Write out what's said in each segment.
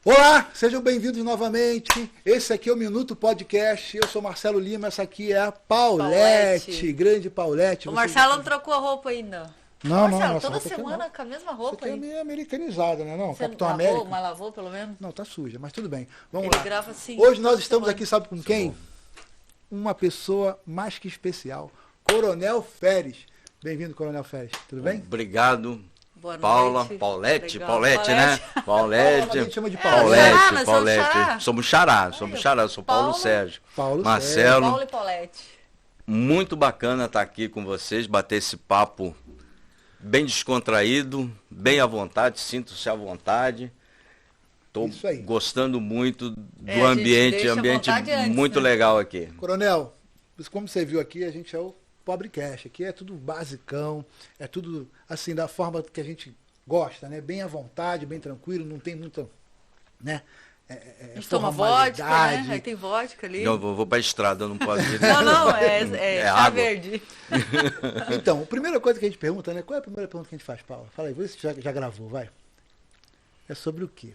Olá, sejam bem-vindos novamente. Esse aqui é o Minuto Podcast. Eu sou Marcelo Lima, essa aqui é a Paulette. Grande Paulette. O Marcelo não trocou a roupa ainda. Não, Marcelo, não. toda semana com a mesma roupa. Isso aqui é meio americanizada, né? Não, você Capitão lavou, América. mas lavou pelo menos? Não, tá suja, mas tudo bem. Vamos Ele lá. grava assim. Hoje nós estamos aqui, sabe com quem? Uma pessoa mais que especial. Coronel Feres. Bem-vindo, Coronel Feres. Tudo bem? Obrigado. Boa Paula, noite. Paulette, Legal. Paulette, né? A gente chama de Paulette, Xará, mas Paulette. é o Xará. Somos xará, sou Paulo Sérgio. Paulo Marcelo, Paulo e Paulette. muito bacana estar aqui com vocês, bater esse papo bem descontraído, bem à vontade, sinto-se à vontade. Estou Isso aí. gostando muito do a gente ambiente, deixa a ambiente vontade antes, muito né? legal aqui. Coronel, como você viu aqui, a gente é o Pobre Cash. Aqui é tudo basicão, é tudo assim, da forma que a gente gosta, né? Bem à vontade, bem tranquilo, não tem muita, né? A gente toma vodka, né? Aí tem vodka ali. Eu vou para a estrada, eu não posso ir. Não, é chá água. verde. Então, a primeira coisa que a gente pergunta, né? Qual é a primeira pergunta que a gente faz, Paula? Fala aí, você já gravou, vai. É sobre o quê?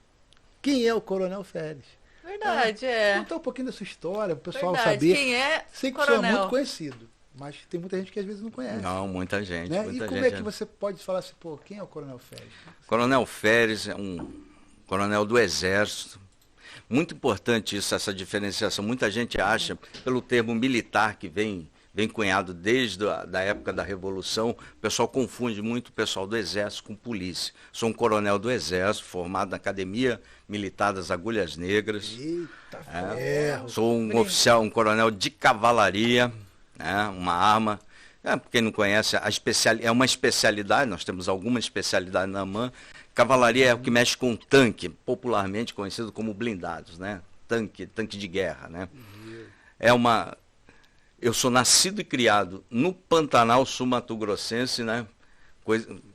Quem é o Coronel Feres? Verdade, Contar um pouquinho da sua história, para o pessoal Verdade. saber. Quem é Sei que o senhor é Coronel? muito conhecido, mas tem muita gente que às vezes não conhece. Não, muita gente. Né? Muita E como gente. é que você pode falar assim, pô, quem é o Coronel Feres? Coronel Feres é um coronel do Exército. Muito importante isso, essa diferenciação. Muita gente acha, pelo termo militar que vem cunhado desde a da época da Revolução, o pessoal confunde muito o pessoal do Exército com polícia. Sou um coronel do Exército, formado na Academia Militar das Agulhas Negras. Eita ferro! Sou um oficial, um coronel de cavalaria, né, uma arma. Quem não conhece, é uma especialidade, nós temos alguma especialidade na AMAN. Cavalaria é o que mexe com tanque, popularmente conhecido como blindados, né? Tanque de guerra, né? Eu sou nascido e criado no Pantanal Sul-Mato-Grossense, né?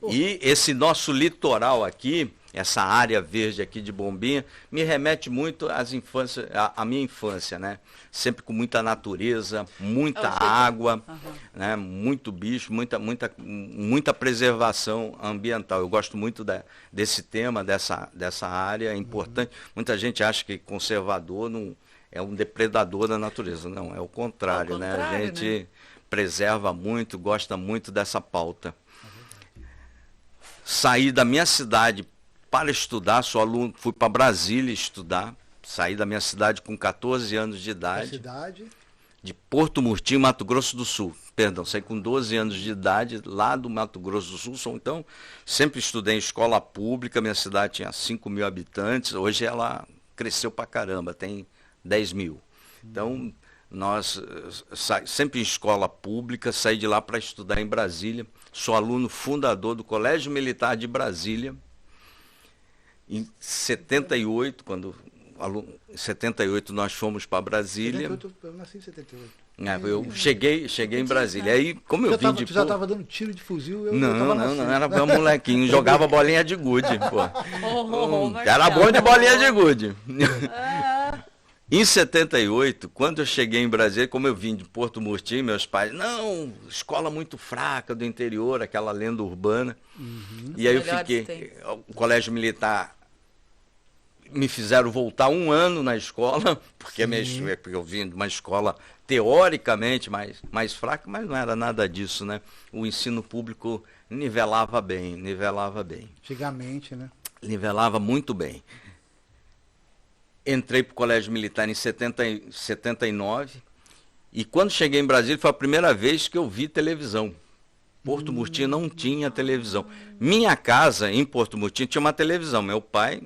E esse nosso litoral aqui, essa área verde aqui de Bombinha, me remete muito à minha infância, né? Sempre com muita natureza, muita água, né? Muito bicho, muita preservação ambiental. Eu gosto muito desse tema, dessa área, é importante. Muita gente acha que conservador não é um depredador da natureza. Não, é o contrário, né? A gente preserva muito, gosta muito dessa pauta. Saí da minha cidade para estudar, sou aluno, fui para Brasília estudar, saí da minha cidade com 14 anos de idade, de Porto Murtinho, Mato Grosso do Sul. Perdão, saí com 12 anos de idade, lá do Mato Grosso do Sul. Então, sempre estudei em escola pública, minha cidade tinha 5 mil habitantes, hoje ela cresceu pra caramba, tem 10 mil. Então, nós sempre em escola pública, saí de lá para estudar em Brasília, sou aluno fundador do Colégio Militar de Brasília. Em 78, em 78 nós fomos para Brasília. Eu nasci em 78. Eu cheguei em Brasília. Aí, como eu vim de... Tu já estava dando tiro de fuzil? Não, era um molequinho, jogava bolinha de gude, pô. Era bom de bolinha de gude. Em 78, quando eu cheguei em Brasília, como eu vim de Porto Murtinho, meus pais, não, escola muito fraca do interior, aquela lenda urbana. E aí eu fiquei, o colégio militar me fizeram voltar 1 ano na escola, porque eu vim de uma escola teoricamente mais fraca, mas não era nada disso, né? O ensino público nivelava bem. Antigamente, né? Nivelava muito bem. Entrei para o Colégio Militar em 79 e quando cheguei em Brasília foi a primeira vez que eu vi televisão. Porto Murtinho não tinha televisão. Minha casa em Porto Murtinho tinha uma televisão. Meu pai,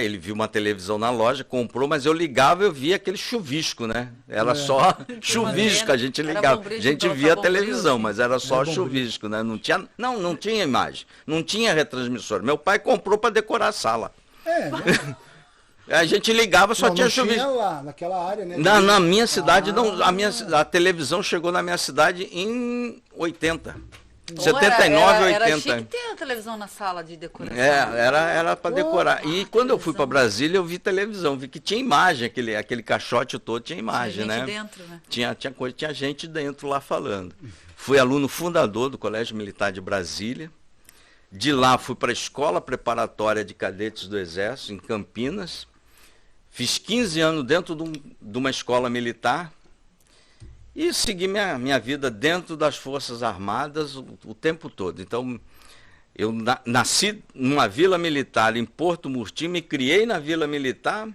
ele viu uma televisão na loja, comprou, mas eu ligava e eu via aquele chuvisco, né? Era só chuvisco, a gente ligava. A gente via a televisão, mas era só chuvisco, né? Não tinha imagem, não tinha retransmissor. Meu pai comprou para decorar a sala. Né? A gente ligava, só tinha chuvisco. Tinha lá, naquela área, né? Na minha cidade, a televisão chegou na minha cidade em 80. 79, 80. Era chique ter a televisão na sala de decoração. Era para decorar. E quando eu fui para Brasília, eu vi televisão, vi que tinha imagem, aquele caixote todo tinha imagem, tinha gente né? dentro, né? Tinha gente dentro lá falando. Fui aluno fundador do Colégio Militar de Brasília. De lá fui para a Escola Preparatória de Cadetes do Exército, em Campinas. Fiz 15 anos dentro de uma escola militar e segui minha vida dentro das Forças Armadas o tempo todo. Então, eu nasci numa vila militar em Porto Murtinho, me criei na vila militar,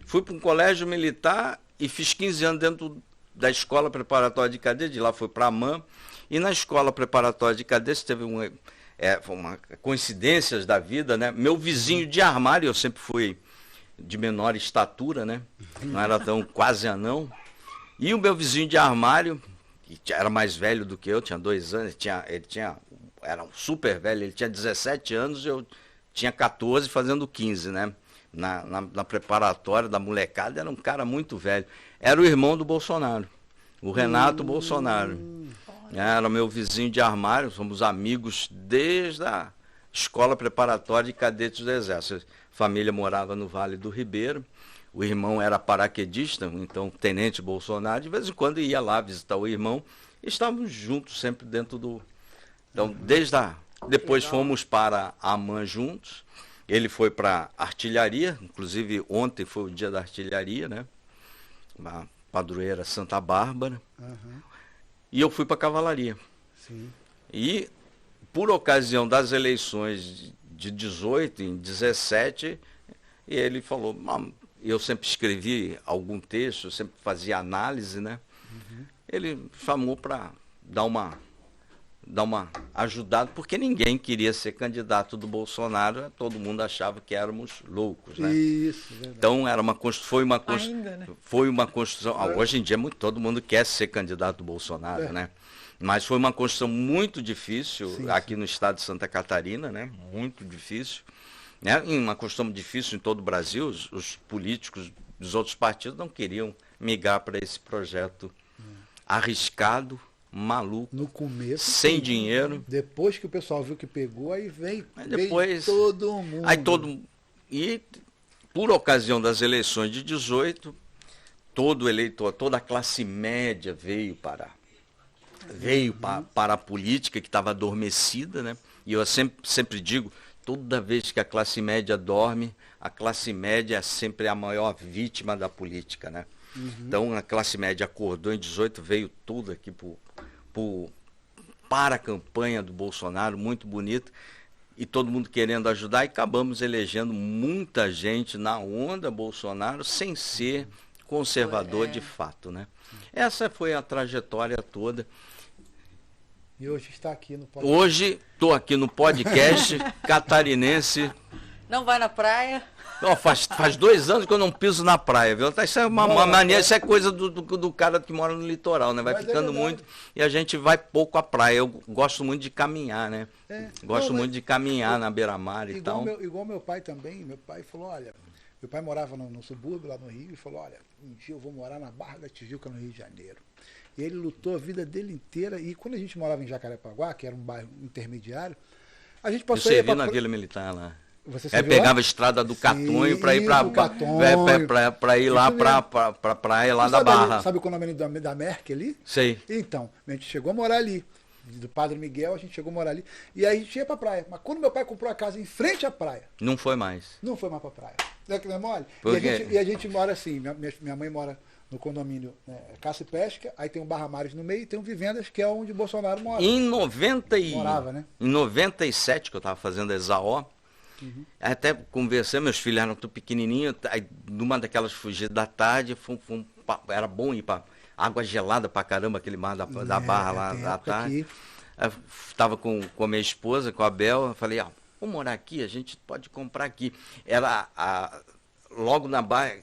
fui para um colégio militar e fiz 15 anos dentro da Escola Preparatória de Cadetes, de lá fui para a AMAN. E na Escola Preparatória de Cadetes teve uma coincidências da vida, né? Meu vizinho de armário, eu sempre fui de menor estatura, né? Não era tão quase anão. E o meu vizinho de armário, que era mais velho do que eu, tinha 2 anos, era um super velho, ele tinha 17 anos, eu tinha 14, fazendo 15, né? Na preparatória da molecada, era um cara muito velho. Era o irmão do Bolsonaro, o Renato Bolsonaro. Era meu vizinho de armário, somos amigos desde a Escola Preparatória de Cadetes do Exército. A família morava no Vale do Ribeiro, o irmão era paraquedista, então tenente Bolsonaro, de vez em quando ia lá visitar o irmão, e estávamos juntos sempre dentro do... Então, depois fomos para a AMAN juntos, ele foi para artilharia, inclusive ontem foi o dia da artilharia, né? A padroeira Santa Bárbara. E eu fui para a cavalaria. Sim. E, por ocasião das eleições de 18, em 17, ele falou, eu sempre escrevi algum texto, eu sempre fazia análise, né? Ele chamou para dar uma ajudada, porque ninguém queria ser candidato do Bolsonaro, todo mundo achava que éramos loucos, né? Isso, verdade. Então foi uma construção. Hoje em dia todo mundo quer ser candidato do Bolsonaro, né? Mas foi uma construção muito difícil aqui no estado de Santa Catarina, né? Muito difícil, né? E uma construção difícil em todo o Brasil. Os políticos dos outros partidos não queriam migrar para esse projeto arriscado, maluco, no começo, sem dinheiro. Depois que o pessoal viu que pegou, aí veio todo mundo. E por ocasião das eleições de 18, todo eleitor, toda a classe média veio para a política, que estava adormecida, né? E eu sempre digo, toda vez que a classe média dorme, a classe média é sempre a maior vítima da política, né? Então a classe média acordou em 18, veio tudo aqui para a campanha do Bolsonaro, muito bonito, e todo mundo querendo ajudar, e acabamos elegendo muita gente na onda Bolsonaro sem ser conservador de fato, né? Essa foi a trajetória toda. E hoje está aqui no podcast. Hoje estou aqui no podcast catarinense. Não vai na praia? Não, faz 2 anos que eu não piso na praia, viu? Isso é uma mania, isso é coisa do cara que mora no litoral, né? Vai ficando muito e a gente vai pouco à praia. Eu gosto muito de caminhar, né? Gosto muito de caminhar na beira-mar e tal. Igual meu pai também. Meu pai falou, olha, meu pai morava no subúrbio lá no Rio e falou, olha, um dia eu vou morar na Barra da Tijuca, no Rio de Janeiro. E ele lutou a vida dele inteira. E quando a gente morava em Jacarepaguá, que era um bairro intermediário, a gente passou... Eu servi na Vila Militar lá. Você pegava a estrada do Catonho para ir para ir lá para a praia lá da Barra. Sabe o nome da Merck ali? Sei. Então, a gente chegou a morar ali. Do Padre Miguel, a gente chegou a morar ali. E aí a gente ia pra praia. Mas quando meu pai comprou a casa em frente à praia... Não foi mais. Não foi mais pra praia. É que não é mole? E a gente mora assim, minha mãe mora no condomínio, né, Caça e Pesca, aí tem um Barra Mares no meio e tem um Vivendas, que é onde Bolsonaro mora. Morava, né? Em 97, que eu estava fazendo Exaó, até conversei, meus filhos eram tudo pequenininhos, aí numa daquelas fugidas da tarde, era bom ir para água gelada pra caramba, aquele mar da Barra lá à tarde. Estava com a minha esposa, com a Bel, eu falei, vamos morar aqui, a gente pode comprar aqui. Era logo na Barra,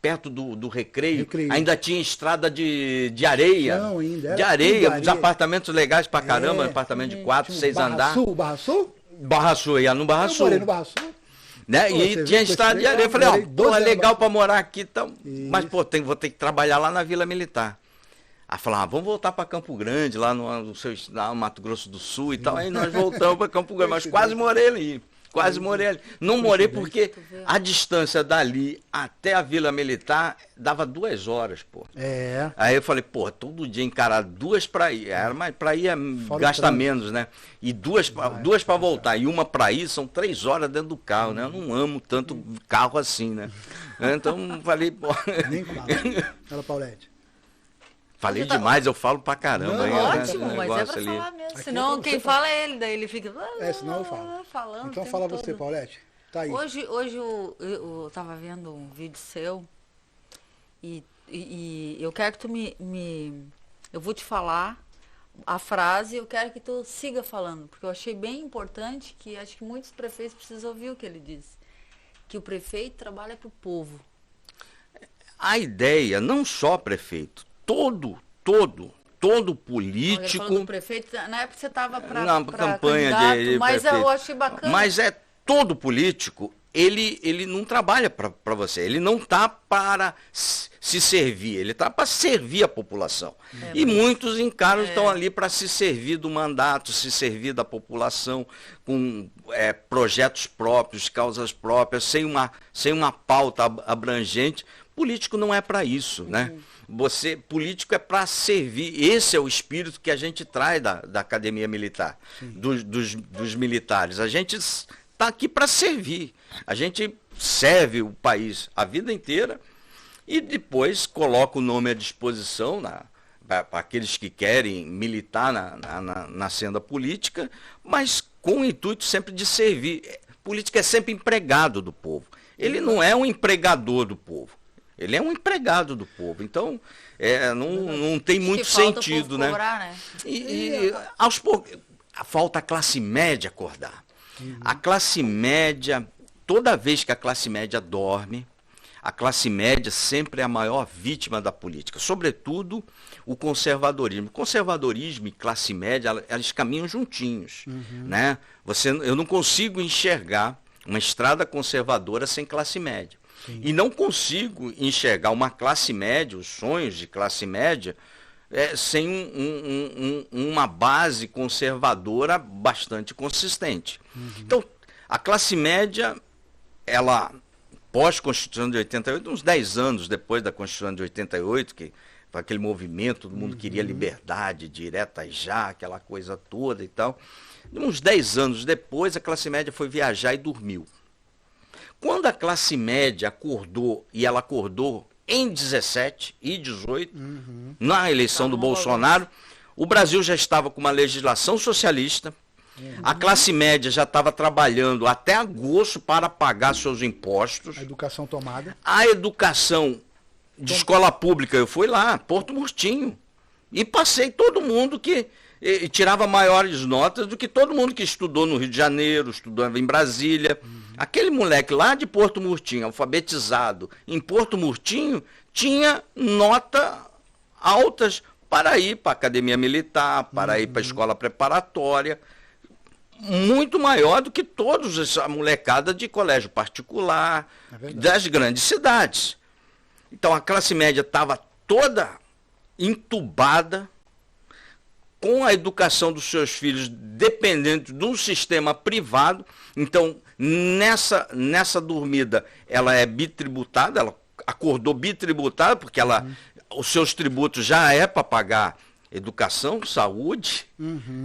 perto do Recreio, ainda tinha estrada de areia. Não, ainda era de areia, uns apartamentos legais pra caramba, apartamento de 4, 6 andares. Barra Sul? Barra Sul, ia no Barra Sul. Eu morei no Barra Sul. Né? Pô, e tinha estrada de areia. Eu falei, é legal para morar aqui, então, mas vou ter que trabalhar lá na Vila Militar. Aí falaram, vamos voltar para Campo Grande, lá no Mato Grosso do Sul e tal. Aí nós voltamos para Campo Grande, mas quase morei ali. Quase morei ali. Não morei porque a distância dali até a Vila Militar dava 2 horas, pô. Aí eu falei, pô, todo dia encarar 2 para ir. Mas para ir gasta menos, né? E 2 para voltar. E uma para ir são 3 horas dentro do carro, né? Eu não amo tanto carro assim, né? Então falei, pô. Nem fala. Fala, Paulete. Falei demais, eu falo pra caramba. Não, ótimo, mas é pra falar mesmo. Senão quem fala é ele, daí ele fica... senão eu falo. Falando então fala todo. Você, Paulete. Tá aí. Hoje eu tava vendo um vídeo seu e eu quero que tu eu vou te falar a frase e eu quero que tu siga falando, porque eu achei bem importante, que acho que muitos prefeitos precisam ouvir o que ele disse. Que o prefeito trabalha pro povo. A ideia, não só prefeito, todo político... Falou do prefeito, na época você estava para campanha candidato, mas prefeito. Eu achei bacana. Mas todo político, ele não trabalha para você, ele não está para se servir, ele está para servir a população. E muitos encaram estão ali para se servir do mandato, se servir da população, com projetos próprios, causas próprias, sem uma pauta abrangente. Político não é para isso, né? Político é para servir. Esse é o espírito que a gente traz da Academia Militar, dos militares. A gente está aqui para servir. A gente serve o país a vida inteira e depois coloca o nome à disposição para aqueles que querem militar na senda política, mas com o intuito sempre de servir. Político é sempre empregado do povo. Ele não é um empregador do povo. Ele é um empregado do povo. Então, não tem muito sentido, né? Cobrar, né? E aos poucos, falta a classe média acordar. A classe média, toda vez que a classe média dorme, a classe média sempre é a maior vítima da política. Sobretudo o conservadorismo. Conservadorismo e classe média, elas caminham juntinhos, né? Eu não consigo enxergar uma estrada conservadora sem classe média. E não consigo enxergar uma classe média, os sonhos de classe média, sem uma base conservadora bastante consistente. Então, a classe média, ela, pós-Constituição de 88, uns 10 anos depois da Constituição de 88, que foi aquele movimento, todo mundo queria liberdade, direta já, aquela coisa toda e tal. Uns 10 anos depois, a classe média foi viajar e dormiu. Quando a classe média acordou, e ela acordou em 17 e 18, na eleição do Bolsonaro, o Brasil já estava com uma legislação socialista, a classe média já estava trabalhando até agosto para pagar seus impostos. A educação tomada. A educação de escola pública, eu fui lá, Porto Murtinho, e passei todo mundo que tirava maiores notas do que todo mundo que estudou no Rio de Janeiro, estudou em Brasília. Aquele moleque lá de Porto Murtinho, alfabetizado em Porto Murtinho, tinha nota altas para ir para a Academia Militar, para ir para a escola preparatória, muito maior do que todos essa molecada de colégio particular, das grandes cidades. Então a classe média estava toda entubada, com a educação dos seus filhos dependendo de um sistema privado. Então, nessa dormida, ela é bitributada, ela acordou bitributada, porque os seus tributos já é para pagar educação, saúde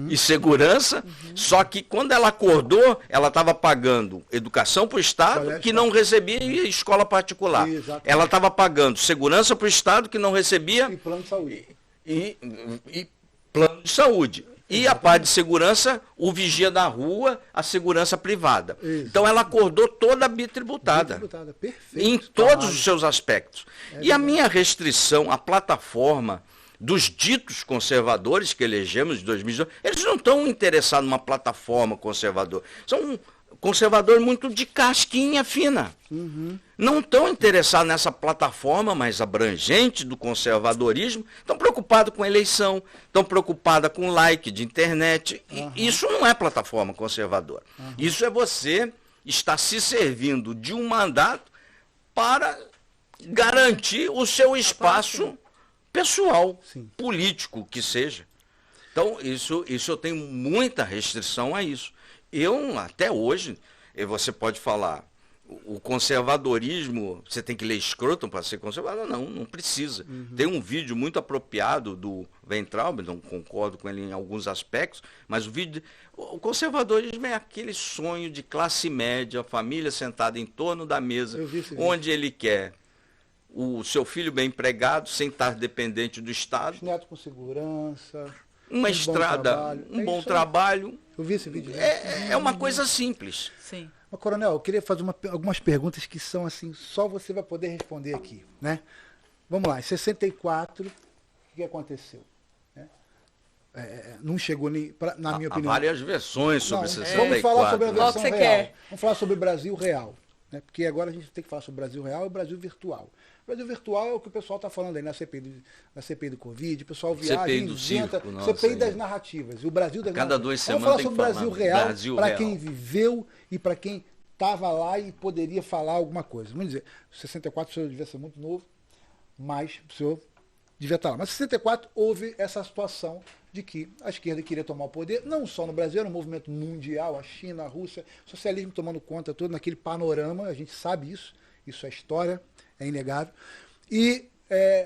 e segurança, só que quando ela acordou, ela estava pagando educação para o Estado, que não recebia, e escola particular. Ela estava pagando segurança para o Estado, que não recebia, e plano de saúde. E plano de saúde. E a parte de segurança, o vigia da rua, a segurança privada. Isso. Então ela acordou toda bitributada. Perfeito. Em todos os seus aspectos. E a minha restrição, a plataforma dos ditos conservadores que elegemos em 2018, eles não estão interessados numa plataforma conservadora. São conservadores muito de casquinha fina. Não estão interessados nessa plataforma mais abrangente do conservadorismo, estão preocupados com a eleição, estão preocupados com like de internet. Isso não é plataforma conservadora. Isso é você estar se servindo de um mandato para garantir o seu espaço pessoal, político que seja. Então, isso eu tenho muita restrição a isso. Eu, até hoje, E você pode falar, o conservadorismo, você tem que ler Scruton para ser conservador? Não precisa. Tem um vídeo muito apropriado do Weintraub, não concordo com ele em alguns aspectos, mas o conservadorismo é aquele sonho de classe média, família sentada em torno da mesa, onde ele quer o seu filho bem empregado, sem estar dependente do Estado. Os netos com segurança. Uma estrada, um bom trabalho. Eu vi esse vídeo. É uma coisa simples. Sim. Mas, Coronel, eu queria fazer algumas perguntas que são assim, só você vai poder responder aqui, né? Vamos lá, em 64, o que aconteceu? Não chegou nem, na minha opinião. Há várias versões sobre 64. Vamos falar sobre a versão Qual que você real. quer? Vamos falar sobre o Brasil real. Né? Porque agora a gente tem que falar sobre o Brasil real e o Brasil virtual. O Brasil virtual é o que o pessoal está falando aí na CPI do Covid, o pessoal viaja, CPI do inventa, circo, nossa, CPI das narrativas. O Brasil das Cada 2 semanas Vamos falar tem sobre o que Brasil falar. real para quem viveu e para quem estava lá e poderia falar alguma coisa. Vamos dizer, 64 o senhor devia ser muito novo, mas o senhor devia estar lá. Mas em 64 houve essa situação de que a esquerda queria tomar o poder, não só no Brasil, era um movimento mundial, a China, a Rússia, o socialismo tomando conta todo naquele panorama, a gente sabe isso é história, é inegável. E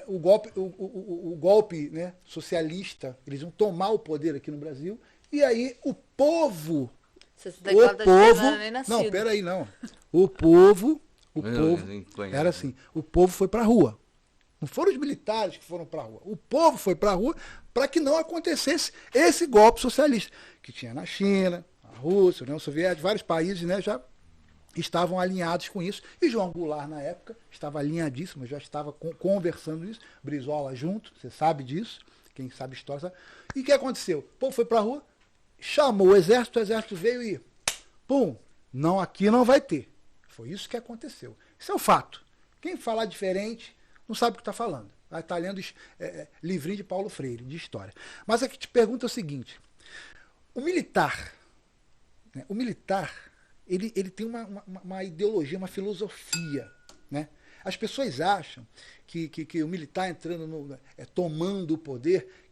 o golpe né, socialista, eles iam tomar o poder aqui no Brasil, e aí o povo... 64 não era nem nascido. Não, peraí, não. O povo era assim, o povo foi para a rua. Não foram os militares que foram para a rua. O povo foi para a rua para que não acontecesse esse golpe socialista, que tinha na China, a Rússia, a União Soviética, vários países, né, já estavam alinhados com isso. E João Goulart, na época, estava alinhadíssimo, já estava conversando isso. Brizola junto, você sabe disso, quem sabe história sabe. E o que aconteceu? O povo foi para a rua, chamou o exército veio e, pum, não, aqui não vai ter. Foi isso que aconteceu. Isso é um fato. Quem falar diferente não sabe o que está falando. Está lendo livrinho de Paulo Freire, de história. Mas aqui te pergunta o seguinte, o militar, ele tem uma ideologia, uma filosofia, né? As pessoas acham que o militar entrando, tomando o poder,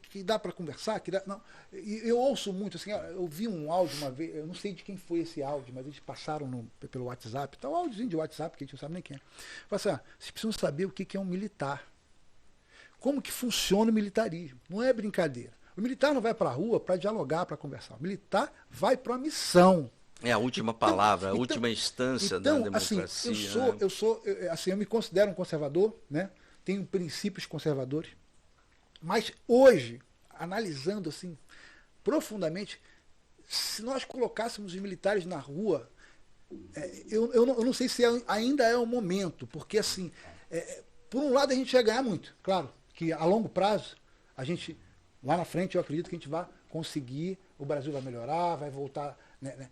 que dá para conversar, não. Eu ouço muito, assim, eu vi um áudio uma vez, eu não sei de quem foi esse áudio, mas eles passaram pelo WhatsApp, um áudiozinho de WhatsApp, que a gente não sabe nem quem é. Fala assim, vocês precisam saber o que é um militar. Como que funciona o militarismo. Não é brincadeira. O militar não vai para a rua para dialogar, para conversar. O militar vai para uma missão. É a última palavra, a última instância da democracia. Assim, eu me considero um conservador, né? Tenho princípios conservadores, mas hoje, analisando assim profundamente, se nós colocássemos os militares na rua, eu não sei se ainda é o momento, porque assim, por um lado a gente ia ganhar muito, claro, que a longo prazo, a gente, lá na frente eu acredito que a gente vai conseguir, o Brasil vai melhorar, vai voltar, né,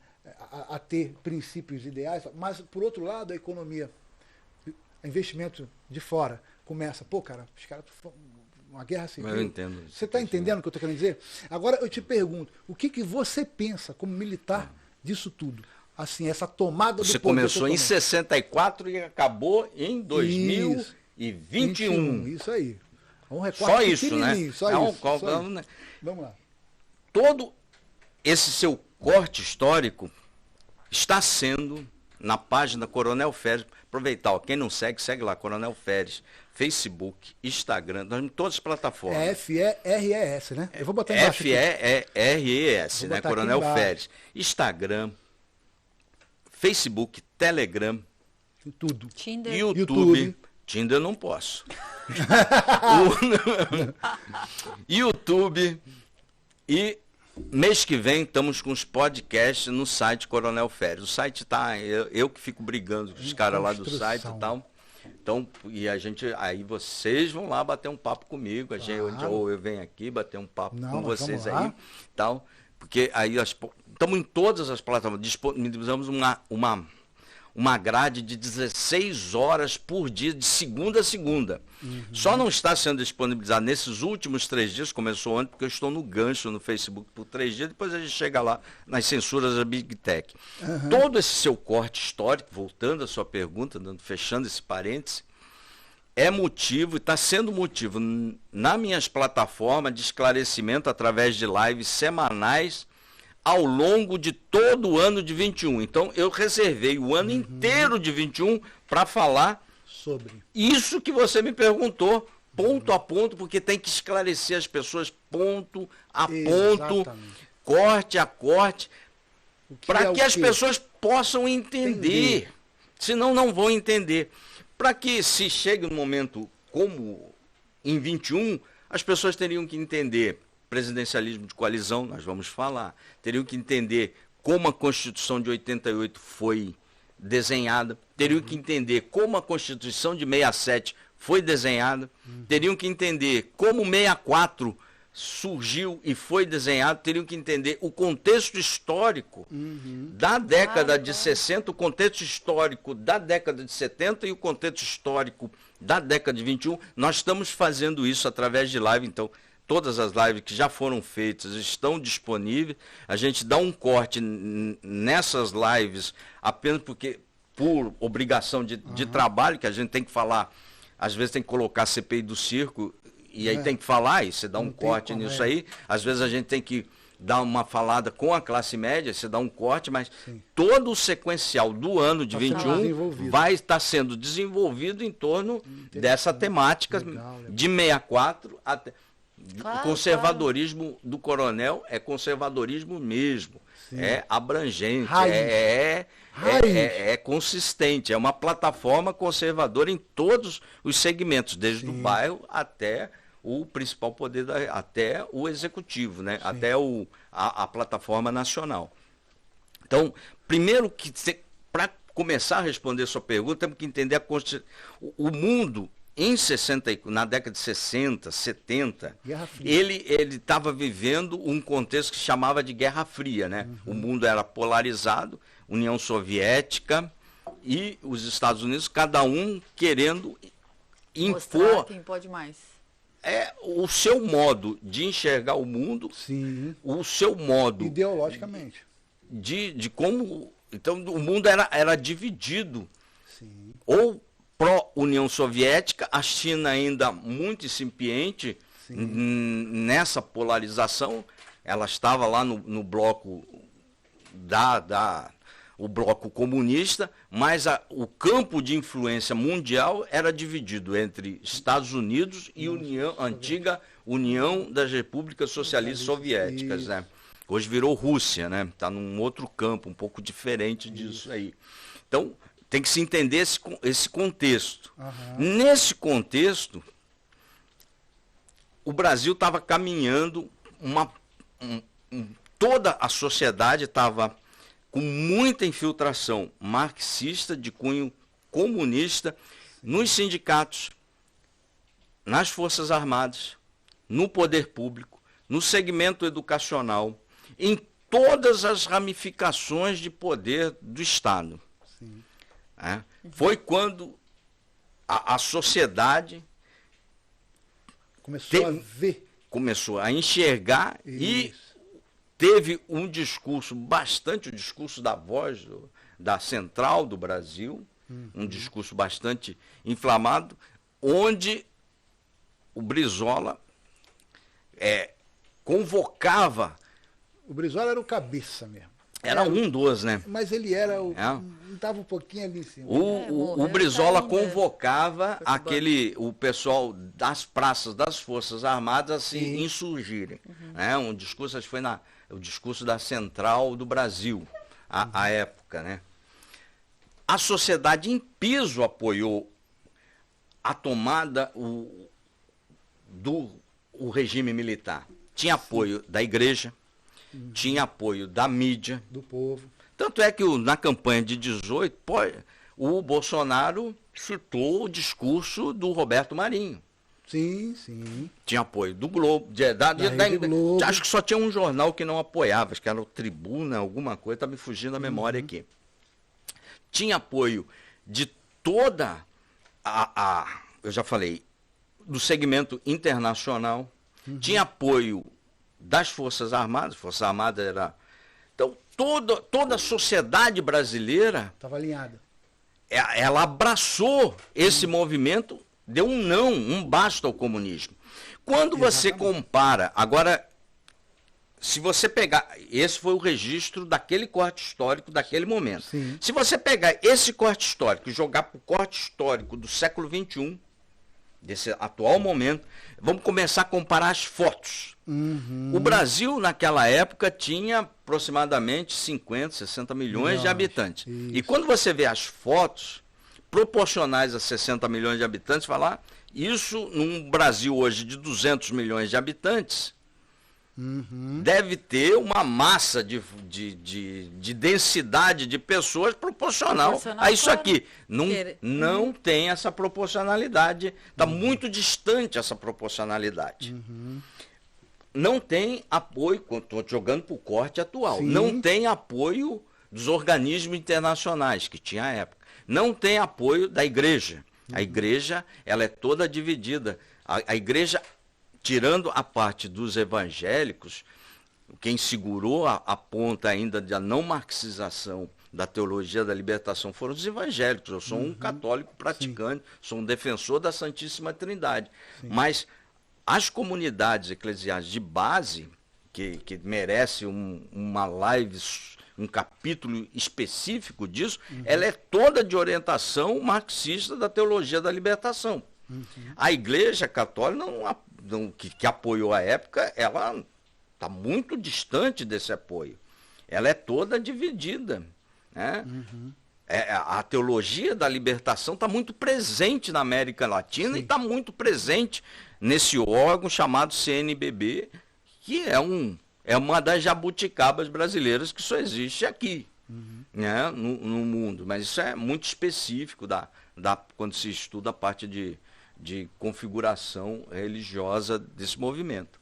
a ter princípios ideais, mas por outro lado a economia, investimento de fora, começa, os caras, uma guerra civil. Eu entendo. Você está entendendo o que eu estou querendo dizer? Agora eu te pergunto, o que você pensa como militar disso tudo? Assim, essa tomada do poder. Você começou em 64 e acabou em 2021. Isso aí. Um recorte só isso, né? Só isso. Vamos lá. Todo esse seu corte histórico está sendo na página Coronel Feres. Aproveitar, quem não segue, segue lá, Coronel Feres, Facebook, Instagram, em todas as plataformas. FERES, né? Eu vou botar embaixo. FERES, né? Coronel Feres. Instagram, Facebook, Telegram, tudo. Tinder. YouTube. Tinder não posso. YouTube e mês que vem estamos com os podcasts no site Coronel Feres. O site tá, eu que fico brigando com os caras lá do site e tal. Então, e aí vocês vão lá bater um papo comigo, ou eu venho aqui bater um papo com vocês aí, tal, porque aí estamos em todas as plataformas, disponibilizamos uma grade de 16 horas por dia, de segunda a segunda. Só não está sendo disponibilizado nesses últimos 3 dias, começou ontem, porque eu estou no gancho no Facebook por 3 dias, depois a gente chega lá nas censuras da Big Tech. Todo esse seu corte histórico, voltando à sua pergunta, fechando esse parêntese, é motivo, está sendo motivo nas minhas plataformas de esclarecimento através de lives semanais ao longo de todo o ano de 21. Então, eu reservei o ano inteiro de 21 para falar sobre isso que você me perguntou, ponto a ponto, porque tem que esclarecer as pessoas ponto a ponto, corte a corte, para que as pessoas possam entender. Senão não vão entender. Para que se chegue um momento como em 21, as pessoas teriam que entender presidencialismo de coalizão, nós vamos falar, teriam que entender como a Constituição de 88 foi desenhada, teriam que entender como a Constituição de 67 foi desenhada, teriam que entender como 64 surgiu e foi desenhado, teriam que entender o contexto histórico da década de 60, o contexto histórico da década de 70 e o contexto histórico da década de 21. Nós estamos fazendo isso através de live, então todas as lives que já foram feitas estão disponíveis. A gente dá um corte nessas lives apenas porque, por obrigação de trabalho, que a gente tem que falar, às vezes tem que colocar a CPI do circo, e aí tem que falar, e você dá um corte nisso aí. Às vezes a gente tem que dar uma falada com a classe média, você dá um corte, mas todo o sequencial do ano de 21 vai estar sendo desenvolvido em torno dessa temática de 64 até... O conservadorismo do Coronel é conservadorismo mesmo, é abrangente, é consistente, é uma plataforma conservadora em todos os segmentos, desde o bairro até o principal poder, até o executivo, né? Até a plataforma nacional. Então, primeiro que para começar a responder a sua pergunta, temos que entender o mundo. Na década de 60, 70, ele estava vivendo um contexto que se chamava de Guerra Fria, né? O mundo era polarizado, União Soviética e os Estados Unidos, cada um querendo impor quem pode mais. O seu modo de enxergar o mundo, o seu modo ideologicamente de como. Então o mundo era dividido, ou pró-União Soviética, a China ainda muito incipiente nessa polarização. Ela estava lá no bloco o bloco comunista, mas o campo de influência mundial era dividido entre Estados Unidos e antiga União das Repúblicas Socialistas Soviéticas, né? Hoje virou Rússia, né? Está num outro campo, um pouco diferente disso aí. Então, tem que se entender esse contexto. Nesse contexto, o Brasil estava caminhando, toda a sociedade estava com muita infiltração marxista, de cunho comunista, nos sindicatos, nas Forças Armadas, no poder público, no segmento educacional, em todas as ramificações de poder do Estado. Foi quando a sociedade começou a enxergar e teve um discurso o discurso da voz da Central do Brasil, um discurso bastante inflamado, onde o Brizola convocava. O Brizola era o cabeça mesmo. Era um dos, né? Mas ele era estava um pouquinho ali em cima. O Brizola convocava o pessoal das praças das Forças Armadas a se insurgirem. Um discurso, acho que foi o discurso da Central do Brasil, à época, né? A sociedade em peso apoiou a tomada do regime militar. Tinha apoio da igreja, tinha apoio da mídia, do povo. Tanto é que na campanha de 18, o Bolsonaro citou o discurso do Roberto Marinho. Sim. Tinha apoio do Globo, Globo. Acho que só tinha um jornal que não apoiava, acho que era o Tribuna, alguma coisa, está me fugindo a memória aqui. Tinha apoio de toda eu já falei, do segmento internacional, tinha apoio das Forças Armadas, era... Então, toda a sociedade brasileira... Estava alinhada. Ela abraçou esse movimento, deu um basta ao comunismo. Quando você compara... Agora, se você pegar, esse foi o registro daquele corte histórico daquele momento. Sim. Se você pegar esse corte histórico e jogar para o corte histórico do século XXI, desse atual momento, vamos começar a comparar as fotos. O Brasil, naquela época, tinha aproximadamente 50, 60 milhões de habitantes. Isso. E quando você vê as fotos proporcionais a 60 milhões de habitantes, falar isso num Brasil hoje de 200 milhões de habitantes, deve ter uma massa de densidade de pessoas proporcional a isso aqui. Não tem essa proporcionalidade, está muito distante essa proporcionalidade. Não tem apoio, estou jogando para o corte atual, Sim. não tem apoio dos organismos internacionais, que tinha à época. Não tem apoio da igreja. A igreja, ela é toda dividida. A igreja, tirando a parte dos evangélicos, quem segurou a ponta ainda da não marxização da teologia da libertação foram os evangélicos. Eu sou um católico praticante, sou um defensor da Santíssima Trindade. Mas as comunidades eclesiais de base, que merece uma live, um capítulo específico disso, ela é toda de orientação marxista da teologia da libertação. A Igreja Católica, que apoiou a época, ela está muito distante desse apoio. Ela é toda dividida. Né? A teologia da libertação está muito presente na América Latina e está muito presente nesse órgão chamado CNBB, que é uma das jabuticabas brasileiras que só existe aqui, né, no mundo. Mas isso é muito específico quando se estuda a parte de configuração religiosa desse movimento.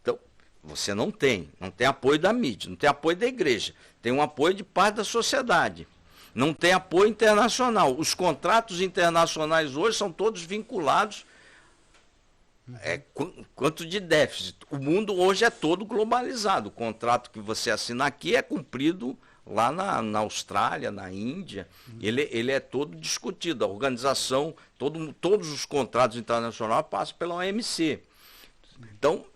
Então, você não tem apoio da mídia, não tem apoio da igreja, tem um apoio de parte da sociedade. Não tem apoio internacional. Os contratos internacionais hoje são todos vinculados quanto de déficit. O mundo hoje é todo globalizado. O contrato que você assina aqui é cumprido lá na Austrália, na Índia. Ele é todo discutido. A organização, todos os contratos internacionais passam pela OMC. Então,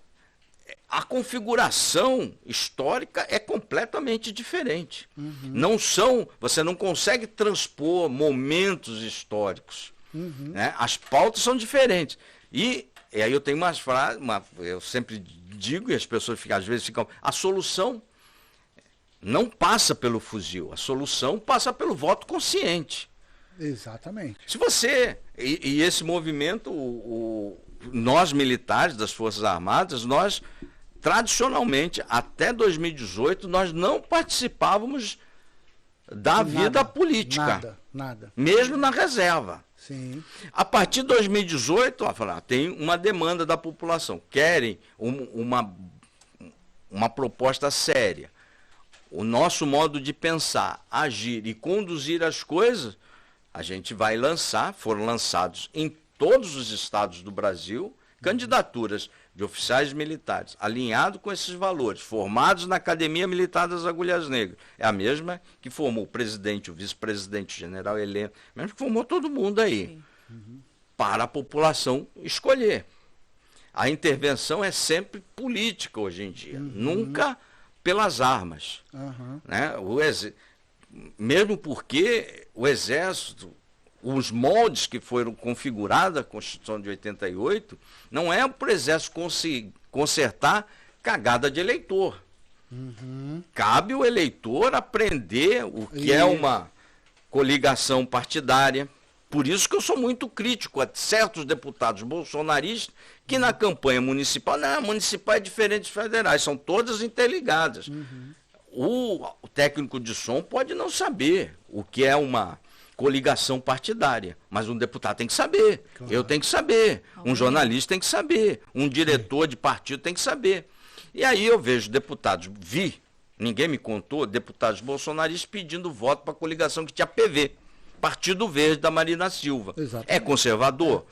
a configuração histórica é completamente diferente. Você não consegue transpor momentos históricos. Né? As pautas são diferentes. E aí eu tenho umas frases, eu sempre digo, e as pessoas às vezes ficam, a solução não passa pelo fuzil, a solução passa pelo voto consciente. Exatamente. Se você, e esse movimento, nós militares das Forças Armadas, nós tradicionalmente, até 2018, nós não participávamos da vida política. Nada. Mesmo na reserva. Sim. A partir de 2018, tem uma demanda da população. Querem uma proposta séria. O nosso modo de pensar, agir e conduzir as coisas, a gente vai lançar, foram lançados em todos os estados do Brasil, candidaturas de oficiais militares, alinhados com esses valores, formados na Academia Militar das Agulhas Negras. É a mesma que formou o presidente, o vice-presidente, o general Heleno, mesmo que formou todo mundo aí, para a população escolher. A intervenção é sempre política hoje em dia, nunca pelas armas. Né? Mesmo porque o Exército, os moldes que foram configurados, a Constituição de 88, não é para o Exército consertar cagada de eleitor. Cabe o eleitor aprender o que é uma coligação partidária. Por isso que eu sou muito crítico a certos deputados bolsonaristas que na campanha municipal, municipal é diferente dos federais, são todas interligadas. O técnico de som pode não saber o que é uma coligação partidária, mas um deputado tem que saber, eu tenho que saber, um jornalista tem que saber, um diretor de partido tem que saber. E aí eu vejo deputados, ninguém me contou, deputados bolsonaristas pedindo voto para a coligação que tinha PV, Partido Verde da Marina Silva. Exatamente. É conservador?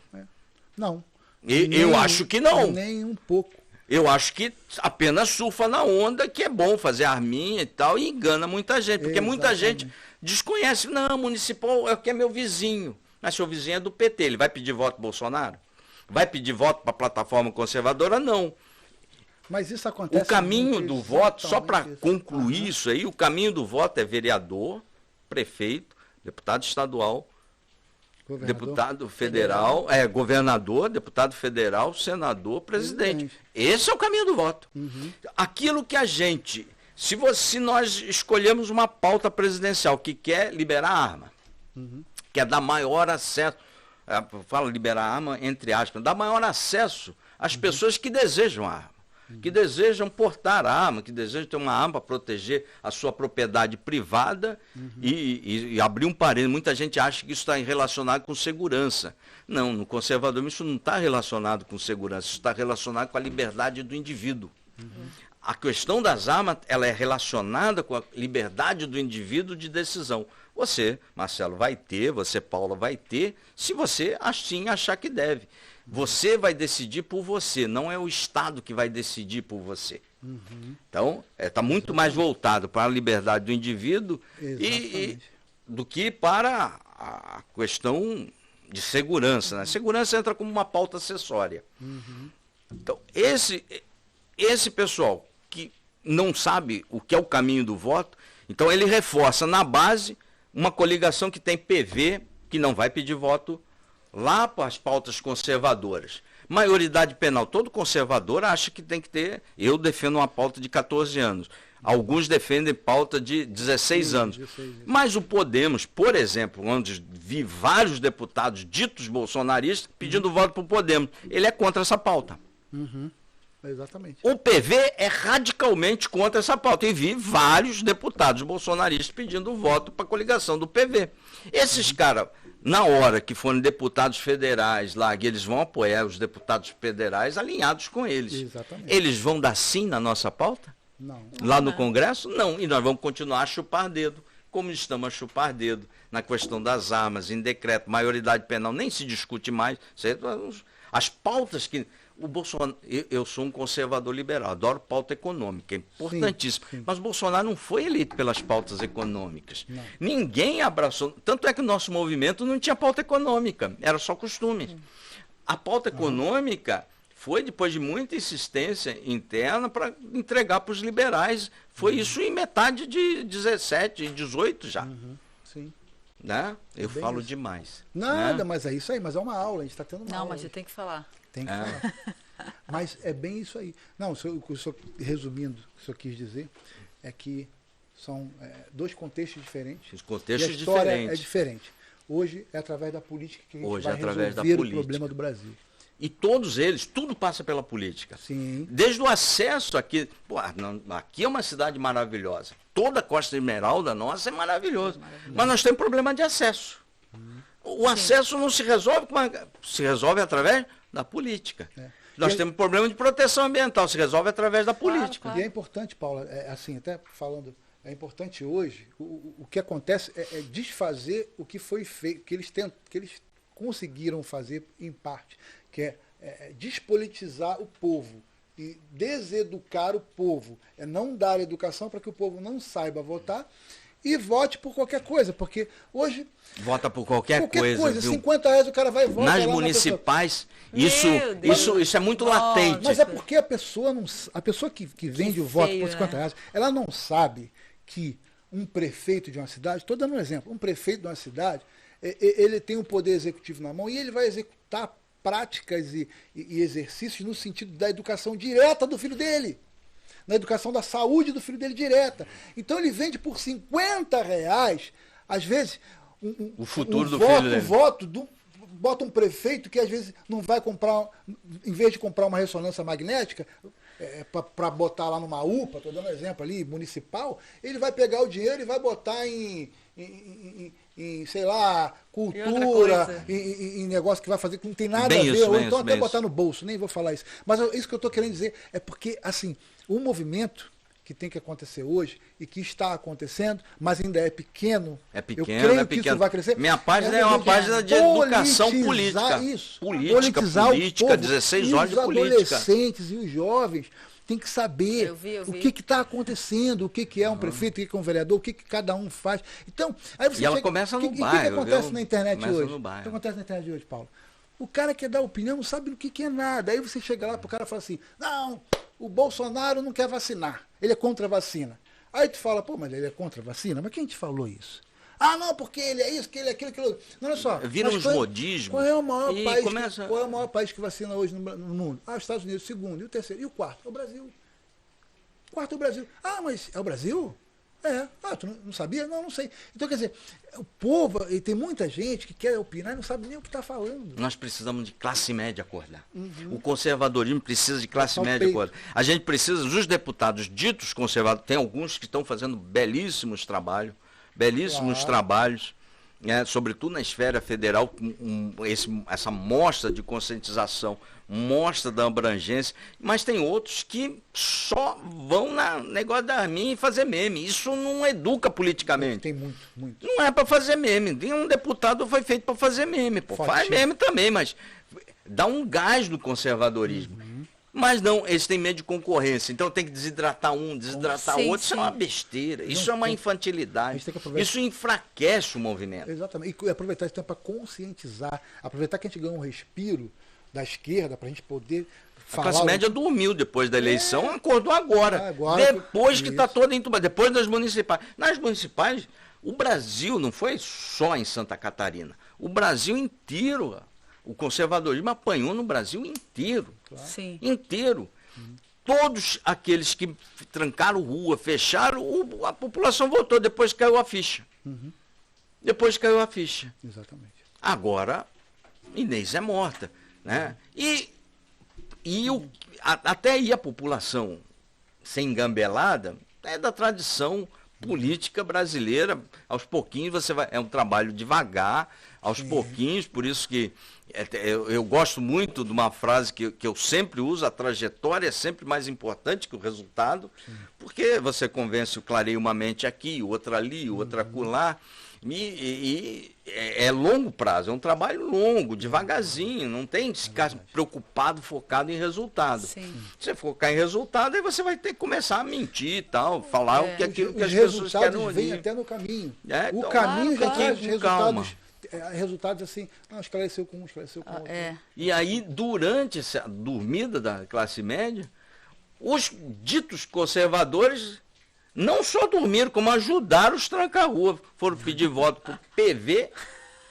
Não. Eu acho que não. Nem um pouco. Eu acho que apenas surfa na onda, que é bom fazer arminha e tal, e engana muita gente, porque muita gente desconhece. Não, municipal é que é meu vizinho. Mas seu vizinho é do PT, ele vai pedir voto Bolsonaro? Vai pedir voto para a plataforma conservadora? Não. Mas isso acontece. O caminho do voto, só para concluir Aham. isso aí, o caminho do voto é vereador, prefeito, deputado estadual, deputado federal, governador, deputado federal, senador, presidente. Esse é o caminho do voto. Aquilo que a gente, se nós escolhemos uma pauta presidencial que quer liberar a arma, quer dar maior acesso, falo liberar a arma entre aspas, dar maior acesso às pessoas que desejam a arma, que desejam portar a arma, que desejam ter uma arma para proteger a sua propriedade privada e abrir um parênteses. Muita gente acha que isso está relacionado com segurança. Não, no conservadorismo isso não está relacionado com segurança, isso está relacionado com a liberdade do indivíduo. A questão das armas, ela é relacionada com a liberdade do indivíduo de decisão. Você, Marcelo, vai ter, você, Paula, vai ter, se você assim achar que deve. Você vai decidir por você, não é o Estado que vai decidir por você. Então, está muito mais voltado para a liberdade do indivíduo do que para a questão de segurança. Né? Segurança entra como uma pauta acessória. Então, esse pessoal que não sabe o que é o caminho do voto, então ele reforça na base uma coligação que tem PV, que não vai pedir voto lá para as pautas conservadoras. Maioridade penal, todo conservador acha que tem que ter, eu defendo uma pauta de 14 anos, alguns defendem pauta de 16 anos. Mas o Podemos, por exemplo, onde vi vários deputados ditos bolsonaristas pedindo voto para o Podemos, ele é contra essa pauta. Exatamente. O PV é radicalmente contra essa pauta. E vi vários deputados bolsonaristas pedindo voto para a coligação do PV. Esses caras, na hora que forem deputados federais lá, eles vão apoiar os deputados federais alinhados com eles. Exatamente. Eles vão dar sim na nossa pauta? Não. Lá no Congresso? Não. E nós vamos continuar a chupar dedo, como estamos a chupar dedo na questão das armas, em decreto, maioridade penal, nem se discute mais. As pautas que... O Bolsonaro, eu sou um conservador liberal, adoro pauta econômica, é importantíssimo. Sim. Mas o Bolsonaro não foi eleito pelas pautas econômicas. Não. Ninguém abraçou. Tanto é que o nosso movimento não tinha pauta econômica, era só costume. A pauta econômica foi depois de muita insistência interna para entregar para os liberais. Foi isso em metade de 17, 18 já. Sim. Né? Eu falo isso. Demais. Nada, né? mas é isso aí, mas é uma aula, a gente está tendo uma aula. Não, mas você tem que falar. Tem que falar. Mas é bem isso aí. Não, o senhor, resumindo, o que o senhor quis dizer é que são dois contextos diferentes. Os contextos e a história diferentes. É diferente. Hoje é através da política que a gente vai através resolver o problema do Brasil. E todos eles, tudo passa pela política. Sim. Desde o acesso aqui. Pô, aqui é uma cidade maravilhosa. Toda a Costa Esmeralda nossa é maravilhosa. Mas nós temos problema de acesso. O acesso não se resolve, se resolve através da política. Nós temos problema de proteção ambiental, se resolve através da política. Claro. E é importante, Paula, assim, até falando, é importante hoje, o que acontece é desfazer o que foi feito, que eles conseguiram fazer em parte, que é despolitizar o povo e deseducar o povo, é não dar educação para que o povo não saiba votar e vote por qualquer coisa, porque hoje... Vota por qualquer coisa, viu? 50 reais o cara vai e vota. Nas municipais, isso é muito latente. Mas é porque a pessoa que vende o voto por 50 reais, ela não sabe que um prefeito de uma cidade, estou dando um exemplo, um prefeito de uma cidade, ele tem um poder executivo na mão e ele vai executar práticas e exercícios no sentido da educação direta do filho dele. Na educação da saúde do filho dele direta. Então ele vende por 50 reais, às vezes, o futuro do filho dele. Bota um prefeito que às vezes não vai comprar, em vez de comprar uma ressonância magnética, para botar lá numa UPA, estou dando um exemplo ali, municipal, ele vai pegar o dinheiro e vai botar em sei lá, cultura, em negócio que vai fazer que não tem nada a ver, ou então até botar no bolso, nem vou falar isso. Mas isso que eu estou querendo dizer é porque, assim, o movimento que tem que acontecer hoje e que está acontecendo, mas ainda é pequeno. É pequeno, eu creio que isso vai crescer. Minha página é uma página de educação política. Isso. Política, 16 horas de política. Os adolescentes e os jovens têm que saber o que está acontecendo, o que é um prefeito, o que é um vereador, o que cada um faz. Então, aí você ela começa no bairro. O que acontece na internet hoje? O que acontece na internet hoje, Paulo? O cara quer dar opinião, não sabe do que é nada. Aí você chega lá pro cara e fala assim, não, o Bolsonaro não quer vacinar, ele é contra a vacina. Aí tu fala, pô, mas ele é contra a vacina? Mas quem te falou isso? Ah, não, porque ele é isso, que ele é aquilo, aquilo. Não, olha só. Viram os modismos. Qual é o maior país começa... qual é o maior país que vacina hoje no mundo? Ah, os Estados Unidos, o segundo. E o terceiro? E o quarto? É o Brasil. O quarto é o Brasil. Ah, mas é o Brasil? É. Ah, tu não sabia? Não, não sei. Então, quer dizer, o povo, e tem muita gente que quer opinar e não sabe nem o que está falando. Nós precisamos de classe média acordar. O conservadorismo precisa de classe média acordar. A gente precisa dos deputados ditos conservadores. Tem alguns que estão fazendo belíssimos trabalhos, sobretudo na esfera federal, essa mostra de conscientização, mostra da abrangência, mas tem outros que só vão na negócio da arminha e fazer meme. Isso não educa politicamente. Tem muito, muito. Não é para fazer meme. Tem um deputado foi feito para fazer meme. Pô. Faz meme também, mas dá um gás no conservadorismo. Mas não, eles têm medo de concorrência. Então tem que desidratar um, desidratar outro. Isso é uma besteira. Isso é uma infantilidade. Isso enfraquece o movimento. Exatamente. E aproveitar esse tempo para conscientizar. Aproveitar que a gente ganhou um respiro da esquerda para a gente poder falar. A classe média dormiu depois da eleição, acordou agora depois que está toda entubada. Depois das municipais. Nas municipais, o Brasil não foi só em Santa Catarina. O Brasil inteiro. O conservadorismo apanhou no Brasil inteiro. Claro. Sim. Inteiro. Todos aqueles que trancaram rua, fecharam, a população votou. Depois caiu a ficha. Depois caiu a ficha. Exatamente. Agora, Inês é morta. Né? Até aí a população sem engambelada é da tradição política brasileira. Aos pouquinhos você vai. É um trabalho devagar, aos pouquinhos, por isso que eu gosto muito de uma frase que eu sempre uso: a trajetória é sempre mais importante que o resultado, porque você convence o clareia uma mente aqui, outra ali, outra acolá, e é longo prazo, é um trabalho longo, devagarzinho, não tem que ficar preocupado, focado em resultado. Sim. Se você focar em resultado, aí você vai ter que começar a mentir e tal, falar o que as pessoas querem ouvir. Os resultados vêm até no caminho. Então, o caminho já traz resultados. Resultados assim, esclareceu com um, esclareceu com outro. E aí, durante essa dormida da classe média, os ditos conservadores não só dormiram, como ajudaram os tranca-rua. Foram pedir voto para o PV,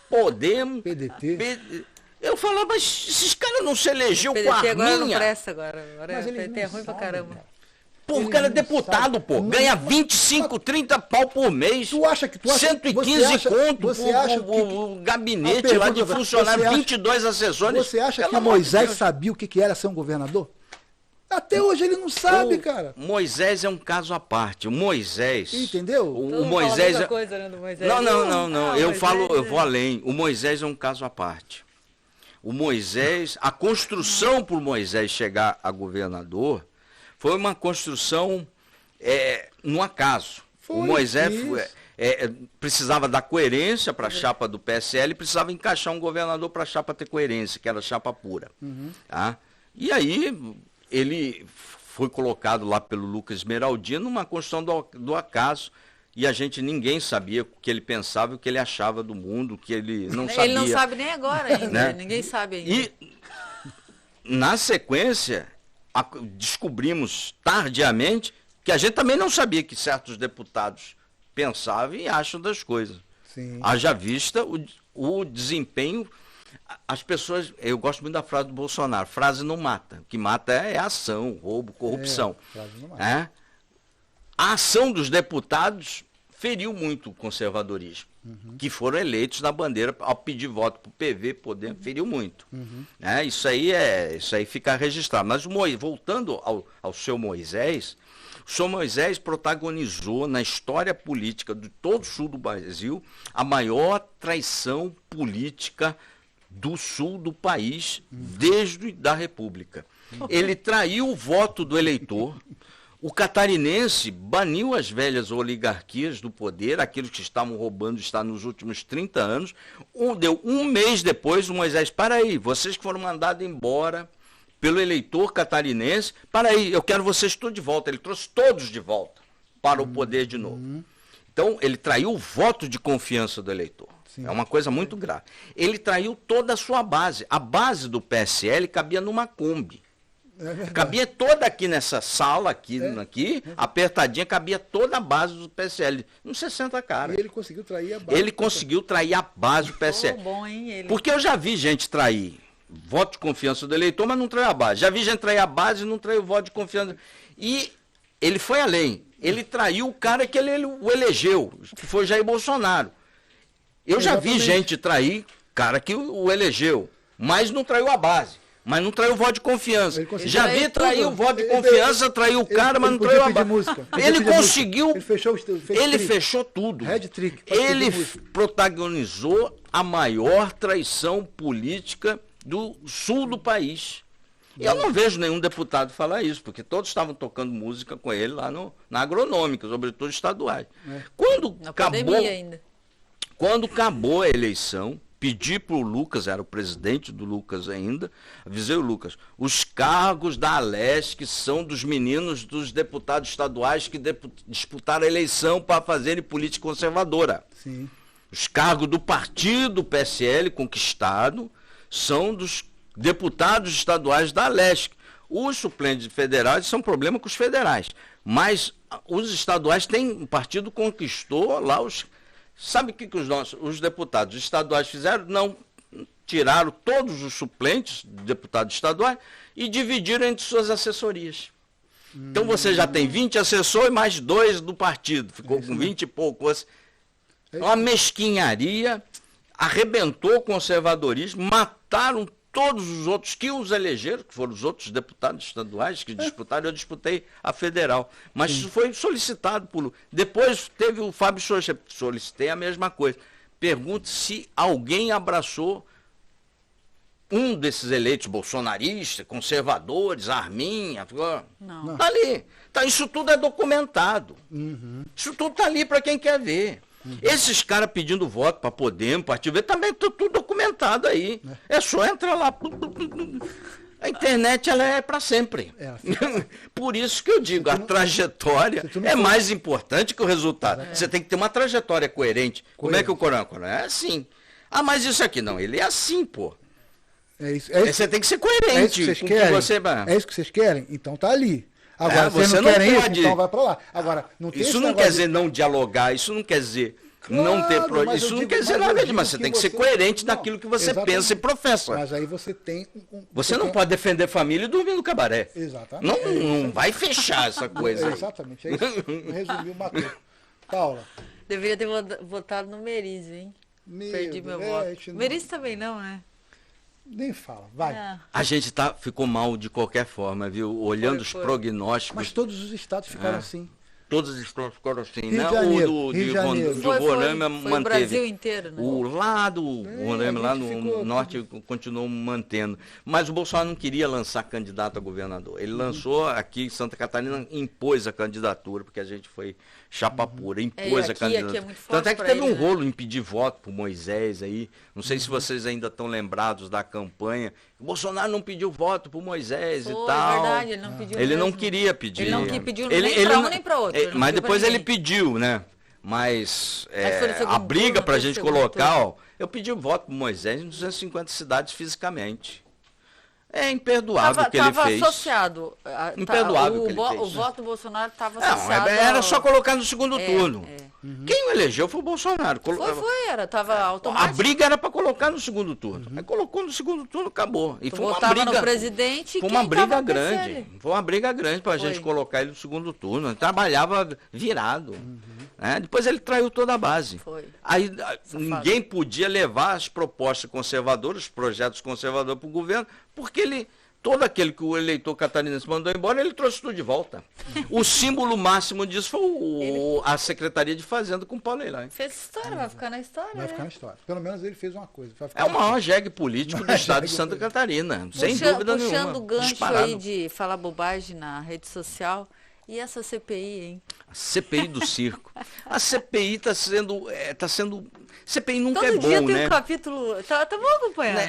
Podemos, PDT. Eu falava, mas esses caras não se elegeu com a arminha. Agora não presta agora. Mas o PT é ruim pra caramba. Pô, o cara é deputado, pô. Ganha 25, 30 pau por mês. Tu acha que 115 conto o gabinete lá de funcionário, 22 assessores. Você acha que o Moisés sabia o que era ser um governador? Até hoje ele não sabe, cara. Moisés é um caso à parte. O Moisés. Entendeu? O Moisés é. Coisa, né, do Moisés. Não. Eu vou além. O Moisés é um caso à parte. O Moisés, a construção por Moisés chegar a governador foi uma construção no acaso. O Moisés precisava dar coerência para a chapa do PSL e precisava encaixar um governador para a chapa ter coerência, que era a chapa pura. Tá? E aí ele foi colocado lá pelo Lucas Esmeraldino numa construção do acaso, e ninguém sabia o que ele pensava e o que ele achava do mundo, que ele não sabia. Ele não sabe nem agora ainda, né? Ninguém sabe ainda. E, na sequência, descobrimos tardiamente que a gente também não sabia que certos deputados pensavam e acham das coisas. Sim. Haja vista o desempenho. As pessoas, eu gosto muito da frase do Bolsonaro: frase não mata, o que mata é ação, roubo, corrupção. Frase não mata. A ação dos deputados feriu muito o conservadorismo, que foram eleitos na bandeira ao pedir voto para o PV, Podemos, feriu muito. Isso aí fica registrado. Mas voltando ao seu Moisés, o senhor Moisés protagonizou na história política de todo o sul do Brasil a maior traição política do sul do país desde da República. Ele traiu o voto do eleitor. O catarinense baniu as velhas oligarquias do poder, aqueles que estavam roubando nos últimos 30 anos. Deu um mês depois, o Moisés: para aí, vocês que foram mandados embora pelo eleitor catarinense, para aí, eu quero vocês todos de volta. Ele trouxe todos de volta para o poder de novo. Então, ele traiu o voto de confiança do eleitor. Sim. É uma coisa muito grave. Ele traiu toda a sua base. A base do PSL cabia numa Kombi. Cabia toda aqui nessa sala, aqui, apertadinha, cabia toda a base do PSL. Uns 60 caras. E ele conseguiu trair a base. Ele conseguiu trair a base do PSL. Bom, hein, ele. Porque eu já vi gente trair voto de confiança do eleitor, mas não traiu a base. Já vi gente trair a base e não traiu o voto de confiança. E ele foi além. Ele traiu o cara que ele o elegeu, que foi Jair Bolsonaro. Eu já vi gente trair cara que o elegeu, mas não traiu a base. Mas não traiu o voto de confiança. Já vi trair o voto de confiança, traiu o cara, mas não traiu a base. Ele conseguiu. Ele fechou tudo. Ele protagonizou a maior traição política do sul do país. Eu não vejo nenhum deputado falar isso, porque todos estavam tocando música com ele lá na agronômica, sobretudo estaduais. Quando acabou a eleição, pedi para o Lucas, era o presidente do Lucas ainda, avisei o Lucas, os cargos da Alesc são dos meninos dos deputados estaduais que disputaram a eleição para fazerem política conservadora. Sim. Os cargos do partido PSL conquistado são dos deputados estaduais da Alesc. Os suplentes federais são problema com os federais, mas os estaduais têm, o partido conquistou lá os... Sabe o que os deputados estaduais fizeram? Não, tiraram todos os suplentes, deputados estaduais, e dividiram entre suas assessorias. Então você já tem 20 assessores mais 2 do partido, ficou com 20 e poucos. Uma mesquinharia, arrebentou o conservadorismo, mataram todos os outros que os elegeram, que foram os outros deputados estaduais que disputaram, eu disputei a federal. Mas isso foi solicitado por... Depois teve o Fábio Souza, solicitei a mesma coisa. Pergunte se alguém abraçou um desses eleitos bolsonaristas, conservadores, Arminha. Não. Está ali. Isso tudo é documentado. Isso tudo está ali para quem quer ver. Esses caras pedindo voto para Podemos, Partido Verde, também está tudo documentado aí. É só entrar lá. A internet ela é para sempre. Por isso que eu digo, a trajetória é mais importante que o resultado. Você tem que ter uma trajetória coerente. Como é que o Coronel é assim? Ah, mas isso aqui não, ele é assim, pô. Você tem que ser coerente. É isso que vocês querem? É isso que vocês querem? Então tá ali. Agora, você não querem isso, então vai para lá. Agora, não tem isso não quer dizer não dialogar, isso não quer dizer não ter projeto, isso não quer dizer nada disso, mas você tem que ser coerente naquilo que você pensa e professa. Mas aí você tem... Você não pode defender família e dormir no cabaré. Exatamente. Não vai fechar essa coisa. Exatamente, é isso. Resumiu, matou. Paula. Deveria ter votado no Merizio, hein? Perdi meu voto. Merizio também não, né? Nem fala, vai. A gente ficou mal de qualquer forma, viu? Olhando os prognósticos. Mas todos os estados ficaram assim. Todos os estados ficaram assim. Rio de Janeiro, o Roraima manteve. O Brasil inteiro, né? O lado, o Roraima lá no norte continuou mantendo. Mas o Bolsonaro não queria lançar candidato a governador. Ele lançou aqui em Santa Catarina, impôs a candidatura, porque a gente foi chapa pura, impôs a candidatura. Aqui é muito forte. Tanto é que teve um rolo em pedir voto pro Moisés aí. Não sei se vocês ainda estão lembrados da campanha. O Bolsonaro não pediu voto pro Moisés e tal. É verdade, ele não pediu. Ele não queria pedir. Ele não pediu nem para um nem para outro. Mas depois ele pediu, né? Mas a briga para a gente colocar, eu pedi o voto pro Moisés em 250 cidades fisicamente. É imperdoável o que ele fez. Estava associado. Imperdoável o que ele fez. O voto do Bolsonaro estava associado. Era só colocar no segundo turno. Quem o elegeu foi o Bolsonaro. Estava automático. A briga era para colocar no segundo turno. Aí colocou no segundo turno, acabou. E foi uma briga no presidente. Foi uma briga grande. Foi uma briga grande para a gente colocar ele no segundo turno. Ele trabalhava virado. Depois ele traiu toda a base. Aí ninguém podia levar as propostas conservadoras, os projetos conservadores para o governo, porque todo aquele que o eleitor catarinense mandou embora, ele trouxe tudo de volta. O símbolo máximo disso foi a Secretaria de Fazenda com o Paulo Eilar. Fez história, vai ficar na história. Vai ficar na história. Pelo menos ele fez uma coisa. É o maior jegue político do estado de Santa Catarina, sem dúvida nenhuma. Puxando o gancho aí de falar bobagem na rede social. E essa CPI, hein? A CPI do circo. A CPI está sendo... CPI nunca Todo é bom, dia tem né? um capítulo... Tá bom acompanhando.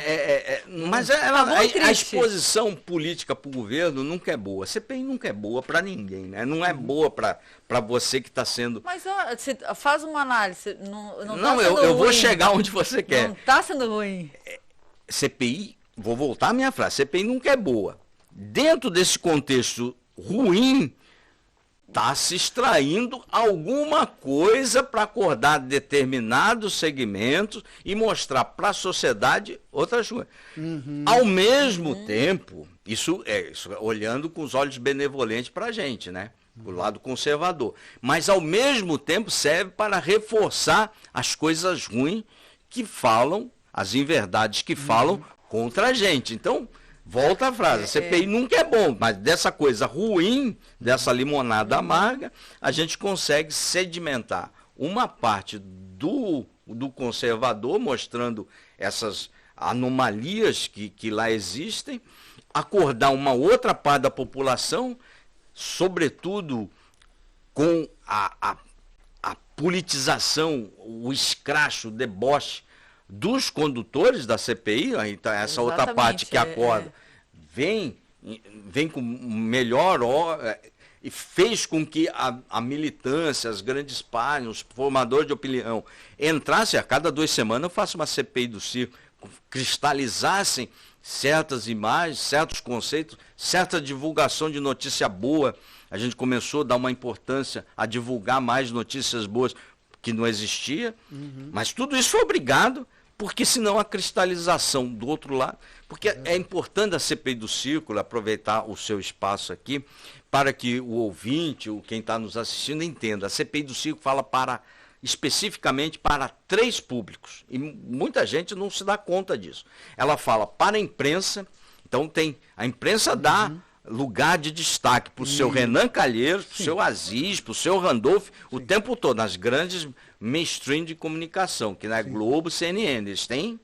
Mas a exposição política para o governo nunca é boa. A CPI nunca é boa para ninguém, né? Não é boa para você que está sendo... Mas você faz uma análise. Não, eu vou chegar onde você quer. Não está sendo ruim. CPI, vou voltar à minha frase. CPI nunca é boa. dentro desse contexto ruim, está se extraindo alguma coisa para acordar determinados segmentos e mostrar para a sociedade outras coisas. Ao mesmo tempo, isso olhando com os olhos benevolentes para a gente, né? O lado conservador. Mas, ao mesmo tempo, serve para reforçar as coisas ruins que falam, as inverdades que falam contra a gente. Então, volta a frase, a CPI nunca é bom, mas dessa coisa ruim, dessa limonada amarga, a gente consegue sedimentar uma parte do conservador, mostrando essas anomalias que lá existem, acordar uma outra parte da população, sobretudo com a politização, o escracho, o deboche dos condutores da CPI, então essa outra parte que acorda, vem com melhor e fez com que a militância, as grandes páginas, os formadores de opinião entrassem, a cada 2 semanas eu faço uma CPI do circo, cristalizassem certas imagens, certos conceitos, certa divulgação de notícia boa. A gente começou a dar uma importância a divulgar mais notícias boas que não existia, mas tudo isso foi obrigado, porque senão a cristalização do outro lado, porque é importante a CPI do Círculo aproveitar o seu espaço aqui, para que o ouvinte, quem está nos assistindo, entenda. A CPI do Círculo fala especificamente para 3 públicos, e muita gente não se dá conta disso. Ela fala para a imprensa, então a imprensa dá lugar de destaque para o seu Renan Calheiros, para o seu Aziz, para o seu Randolph, o tempo todo, nas grandes mainstream de comunicação, que na Globo, CNN, eles têm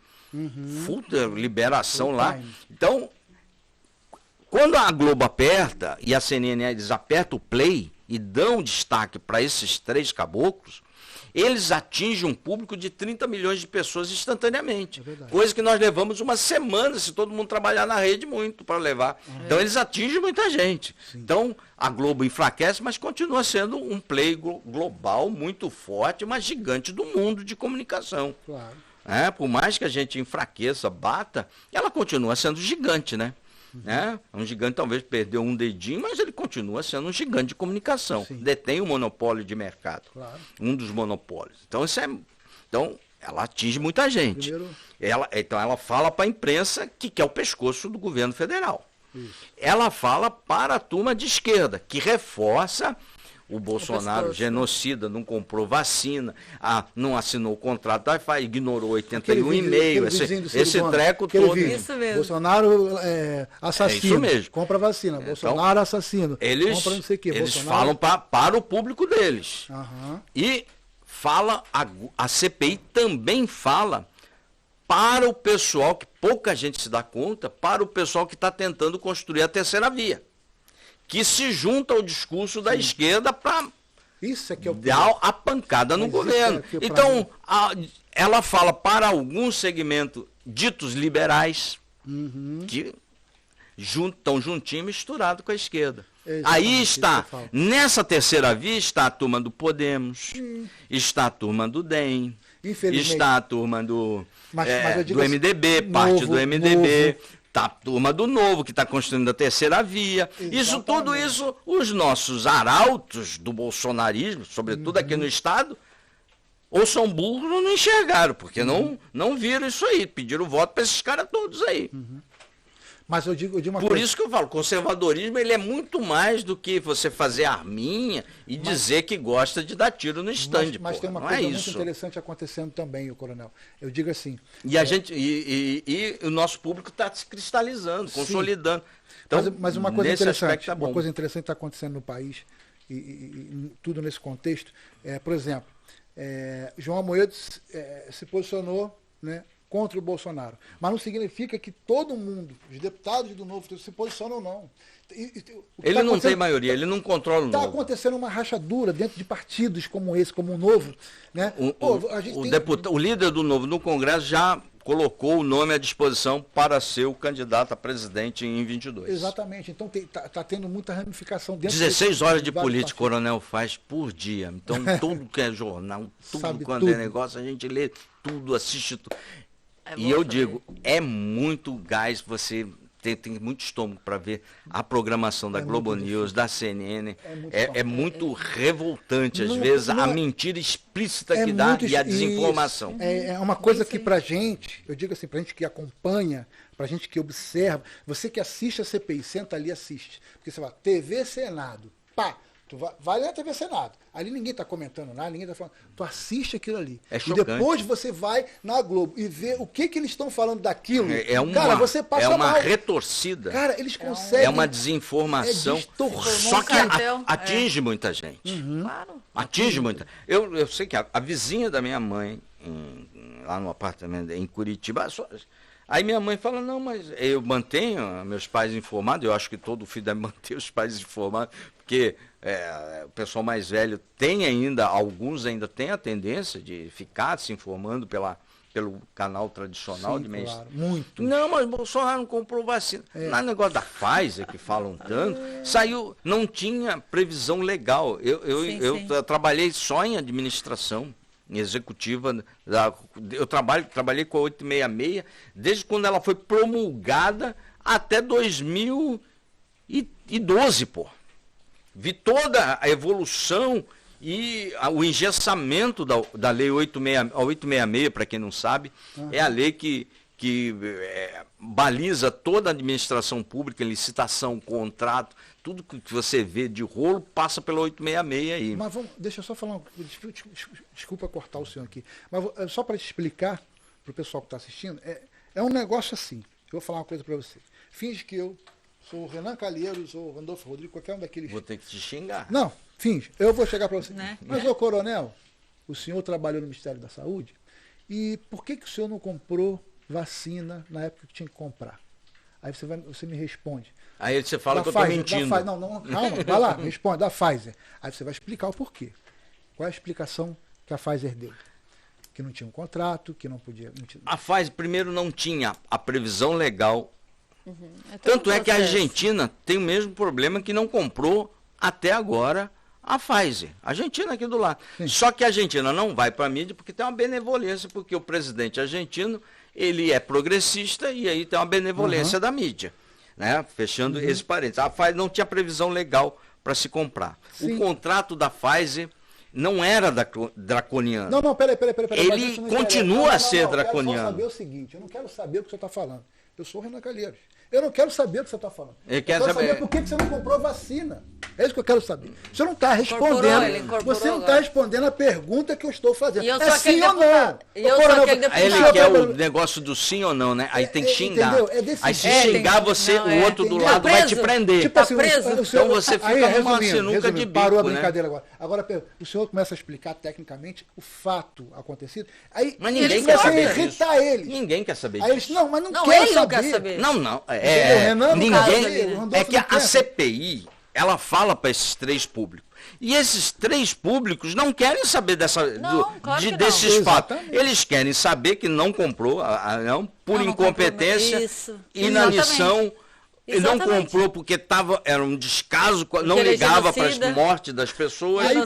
full liberação lá. Então, quando a Globo aperta e a CNN eles apertam o play e dão destaque para esses 3 caboclos, eles atingem um público de 30 milhões de pessoas instantaneamente. Coisa que nós levamos uma semana, se todo mundo trabalhar na rede, muito para levar. Então, eles atingem muita gente. Então, a Globo enfraquece, mas continua sendo um play global muito forte, uma gigante do mundo de comunicação. Claro. Por mais que a gente enfraqueça, bata, ela continua sendo gigante, né? Um gigante talvez perdeu um dedinho, mas ele continua sendo um gigante de comunicação. Detém o monopólio de mercado. Claro. Um dos monopólios. Então, ela atinge muita gente. Então ela fala para a imprensa que quer o pescoço do governo federal. Isso. Ela fala para a turma de esquerda, que reforça o Bolsonaro genocida, não comprou vacina, não assinou o contrato da Wi-Fi, ignorou 81,5, esse treco todo. Isso mesmo. Bolsonaro assassino, isso mesmo. Compra vacina. Bolsonaro assassino, compra não sei o quê. Eles falam para o público deles. E a CPI também fala para o pessoal, que pouca gente se dá conta, para o pessoal que está tentando construir a terceira via, que se junta ao discurso da esquerda para dar a pancada no governo. Então, ela fala para alguns segmentos ditos liberais, que estão juntinho, misturado com a esquerda. Aí está, nessa terceira via, está a turma do Podemos, está a turma do DEM, está a turma do MDB, parte do MDB, está a turma do Novo, que está construindo a terceira via. Tudo isso, os nossos arautos do bolsonarismo, sobretudo aqui no Estado, ou são burros ou não enxergaram, porque não viram isso aí, pediram voto para esses caras todos aí. Mas eu digo uma coisa. Por isso que eu falo, o conservadorismo ele é muito mais do que você fazer arminha e dizer que gosta de dar tiro no estande. Mas tem uma coisa muito interessante acontecendo também, Coronel. Eu digo assim. E a gente e o nosso público está se cristalizando, consolidando. Então, mas uma coisa interessante, uma coisa interessante está acontecendo no país e tudo nesse contexto. Por exemplo, João Amoedo se posicionou, né, contra o Bolsonaro. Mas não significa que todo mundo, os deputados do Novo, se posicionam ou não. Ele não tem maioria, ele não controla o Novo. Está acontecendo uma rachadura dentro de partidos como esse, como o Novo. Né? O líder do Novo no Congresso já colocou o nome à disposição para ser o candidato a presidente em 22. Exatamente. Então está tendo muita ramificação dentro 16 horas de política, Coronel faz por dia. Então tudo que é jornal, tudo quando é negócio, a gente lê tudo, assiste tudo. E eu digo, é muito gás você tem muito estômago para ver a programação da Globo News, da CNN. É muito revoltante, às vezes, a mentira explícita que dá e a desinformação. É uma coisa que pra gente, eu digo assim, pra gente que acompanha, pra gente que observa, você que assiste a CPI, senta ali e assiste. Porque você fala, TV Senado, pá, tu vai na TV Senado. Ali ninguém está comentando nada, ninguém está falando. Tu assiste aquilo ali. É chocante. E depois você vai na Globo e vê o que eles estão falando daquilo. Cara, você passa uma mal. retorcida. Cara, eles conseguem. É uma desinformação. Só que atinge muita gente. Claro. Atinge muita. Eu sei que a vizinha da minha mãe, lá no apartamento em Curitiba, aí minha mãe fala, não, mas eu mantenho meus pais informados, eu acho que todo filho deve manter os pais informados, porque o pessoal mais velho tem ainda, alguns ainda têm a tendência de ficar se informando pelo canal tradicional. Sim, de mês. Claro, muito. Não, mas Bolsonaro não comprou vacina. Lá no negócio da Pfizer, que falam tanto, saiu, não tinha previsão legal. Eu trabalhei só em administração executiva, eu trabalhei com a 866 desde quando ela foi promulgada até 2012, pô. Vi toda a evolução e o engessamento da lei 866, para quem não sabe, é a lei que baliza toda a administração pública, licitação, contrato, tudo que você vê de rolo passa pela 866 aí. Mas deixa eu só falar, desculpa cortar o senhor aqui, mas só para te explicar para o pessoal que está assistindo, é um negócio assim, eu vou falar uma coisa para você. Finge que eu sou o Renan Calheiros ou o Randolfo Rodrigues, qualquer um daqueles. Vou ter que te xingar. Não, finge, eu vou chegar para você. Né? Mas, ô coronel, o senhor trabalhou no Ministério da Saúde, e por que o senhor não comprou vacina na época que tinha que comprar? Aí você me responde. Aí você fala que eu estou mentindo. Não, calma, vai lá, responde, da Pfizer. Aí você vai explicar o porquê. Qual é a explicação que a Pfizer deu? Que não tinha um contrato, que não podia... A Pfizer, primeiro, não tinha a previsão legal. Tanto é que a Argentina tem o mesmo problema, que não comprou até agora a Pfizer. A Argentina aqui do lado. Sim. Só que a Argentina não vai para a mídia porque tem uma benevolência, porque o presidente argentino, ele é progressista e aí tem uma benevolência da mídia. Né? Fechando esse parênteses. A Pfizer não tinha previsão legal para se comprar. Sim. O contrato da Pfizer não era draconiano. Não, peraí. Ele continua a ser draconiano. Eu quero só saber o seguinte, eu não quero saber o que você está falando. Eu sou o Renan Calheiros. Eu não quero saber o que você está falando. Eu quero saber por que você não comprou vacina. É isso que eu quero saber. Você não está respondendo. Você não está respondendo a pergunta que eu estou fazendo. É sim ou não? Aí ele quer o negócio do sim ou não, né? Aí tem que xingar. Aí se xingar você, o outro do lado vai te prender. Tipo assim, então você fica numa sinuca de bico. Parou a brincadeira agora. Agora, o senhor começa a explicar tecnicamente o fato acontecido. Aí, mas ninguém quer saber disso. Eles. Ninguém quer saber disso. Aí eles, não, mas não quer saber. Não. Ninguém. É que a CPI, ela fala para esses três públicos. E esses três públicos não querem saber desses fatos. Eles querem saber que não comprou, por incompetência, inanição. E não comprou porque era um descaso, não ligava para as mortes das pessoas. Aí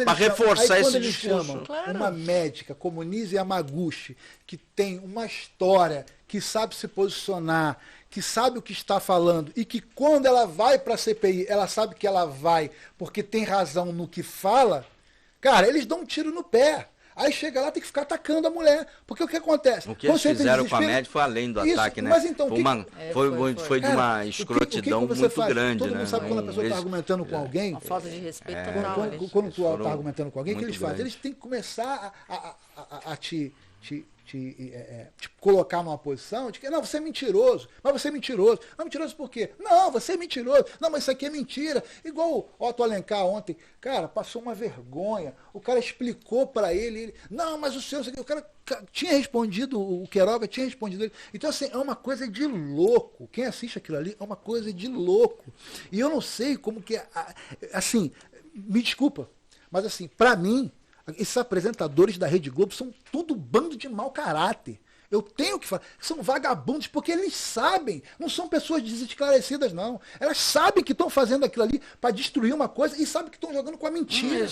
para reforçar esse discurso. Chamam uma médica como Nise Yamaguchi, que tem uma história, que sabe se posicionar, que sabe o que está falando, e que quando ela vai para a CPI, ela sabe que ela vai porque tem razão no que fala, cara, eles dão um tiro no pé. Aí chega lá, tem que ficar atacando a mulher. Porque o que acontece? O que eles fizeram com a médica foi além do ataque, né? Mas então, foi de uma escrotidão muito grande, todo né? Mundo sabe quando a pessoa está argumentando com alguém. Uma falta de respeito total. Quando tu está argumentando com alguém, o que eles fazem? Eles têm que começar a te colocar numa posição de que, não, você é mentiroso, mas você é mentiroso. Não, mentiroso por quê? Não, você é mentiroso. Não, mas isso aqui é mentira. Igual o Otto Alencar ontem, cara, passou uma vergonha. O cara explicou para ele, não, mas o senhor, o cara tinha respondido, o Queiroga tinha respondido ele. Então, assim, é uma coisa de louco. Quem assiste aquilo ali é uma coisa de louco. E eu não sei como que, assim, me desculpa, mas assim, para mim, esses apresentadores da Rede Globo são tudo bando de mau caráter. Eu tenho que falar. São vagabundos porque eles sabem. Não são pessoas desesclarecidas, não. Elas sabem que estão fazendo aquilo ali para destruir uma coisa e sabem que estão jogando com a mentira.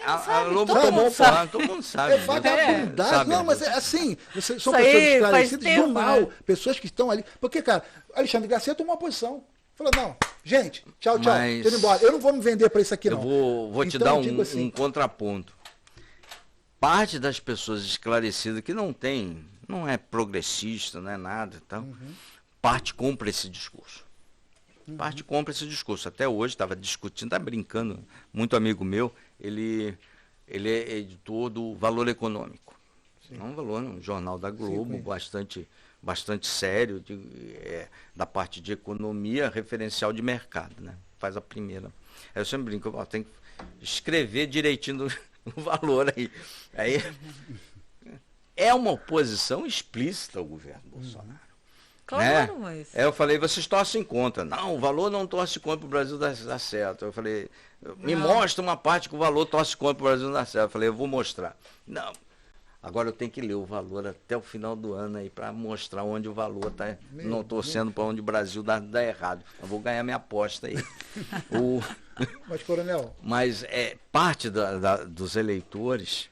A Lobo tomou plano, todo mundo sabe. É vagabundagem. Não, mas é assim. São pessoas esclarecidas do mal. Pessoas que estão ali. Porque, cara, Alexandre Garcia tomou uma posição. Falou, não, gente, tchau, tô indo embora. Eu não vou me vender para isso aqui, não. Eu vou te dar um contraponto. Parte das pessoas esclarecidas que não é progressista, não é nada, então, parte compra esse discurso. Parte compra esse discurso. Até hoje estava discutindo, estava brincando, muito amigo meu, ele é editor do Valor Econômico. É um jornal da Globo, bastante sério, da parte de economia, referencial de mercado, né? Faz a primeira. Aí eu sempre brinco, tem que escrever direitinho o valor aí. É uma oposição explícita ao governo Bolsonaro. Claro, né? mas... Eu falei, vocês torcem contra. Não, o valor não torce contra o Brasil dar certo. Eu falei, me mostra uma parte que o valor torce contra o Brasil dar certo. Eu falei, eu vou mostrar. Não, agora eu tenho que ler o valor até o final do ano aí para mostrar onde o valor está não torcendo para onde o Brasil dá errado. Eu vou ganhar minha aposta aí. Mas, coronel... Mas parte dos eleitores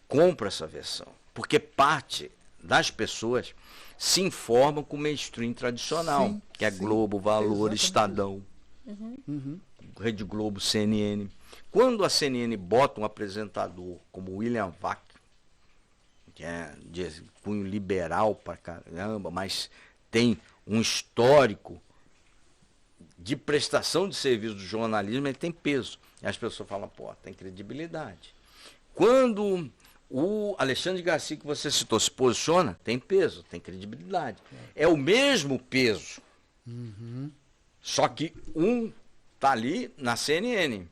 compra essa versão. Porque parte das pessoas se informam com o mainstream tradicional, que é Globo, Valor, Estadão, Rede Globo, CNN. Quando a CNN bota um apresentador como William Vac, que é de cunho liberal pra caramba, mas tem um histórico de prestação de serviço do jornalismo, ele tem peso. E as pessoas falam, tem credibilidade. Quando o Alexandre Garcia, que você citou, se posiciona, tem peso, tem credibilidade. É o mesmo peso. Só que um está ali na CNN,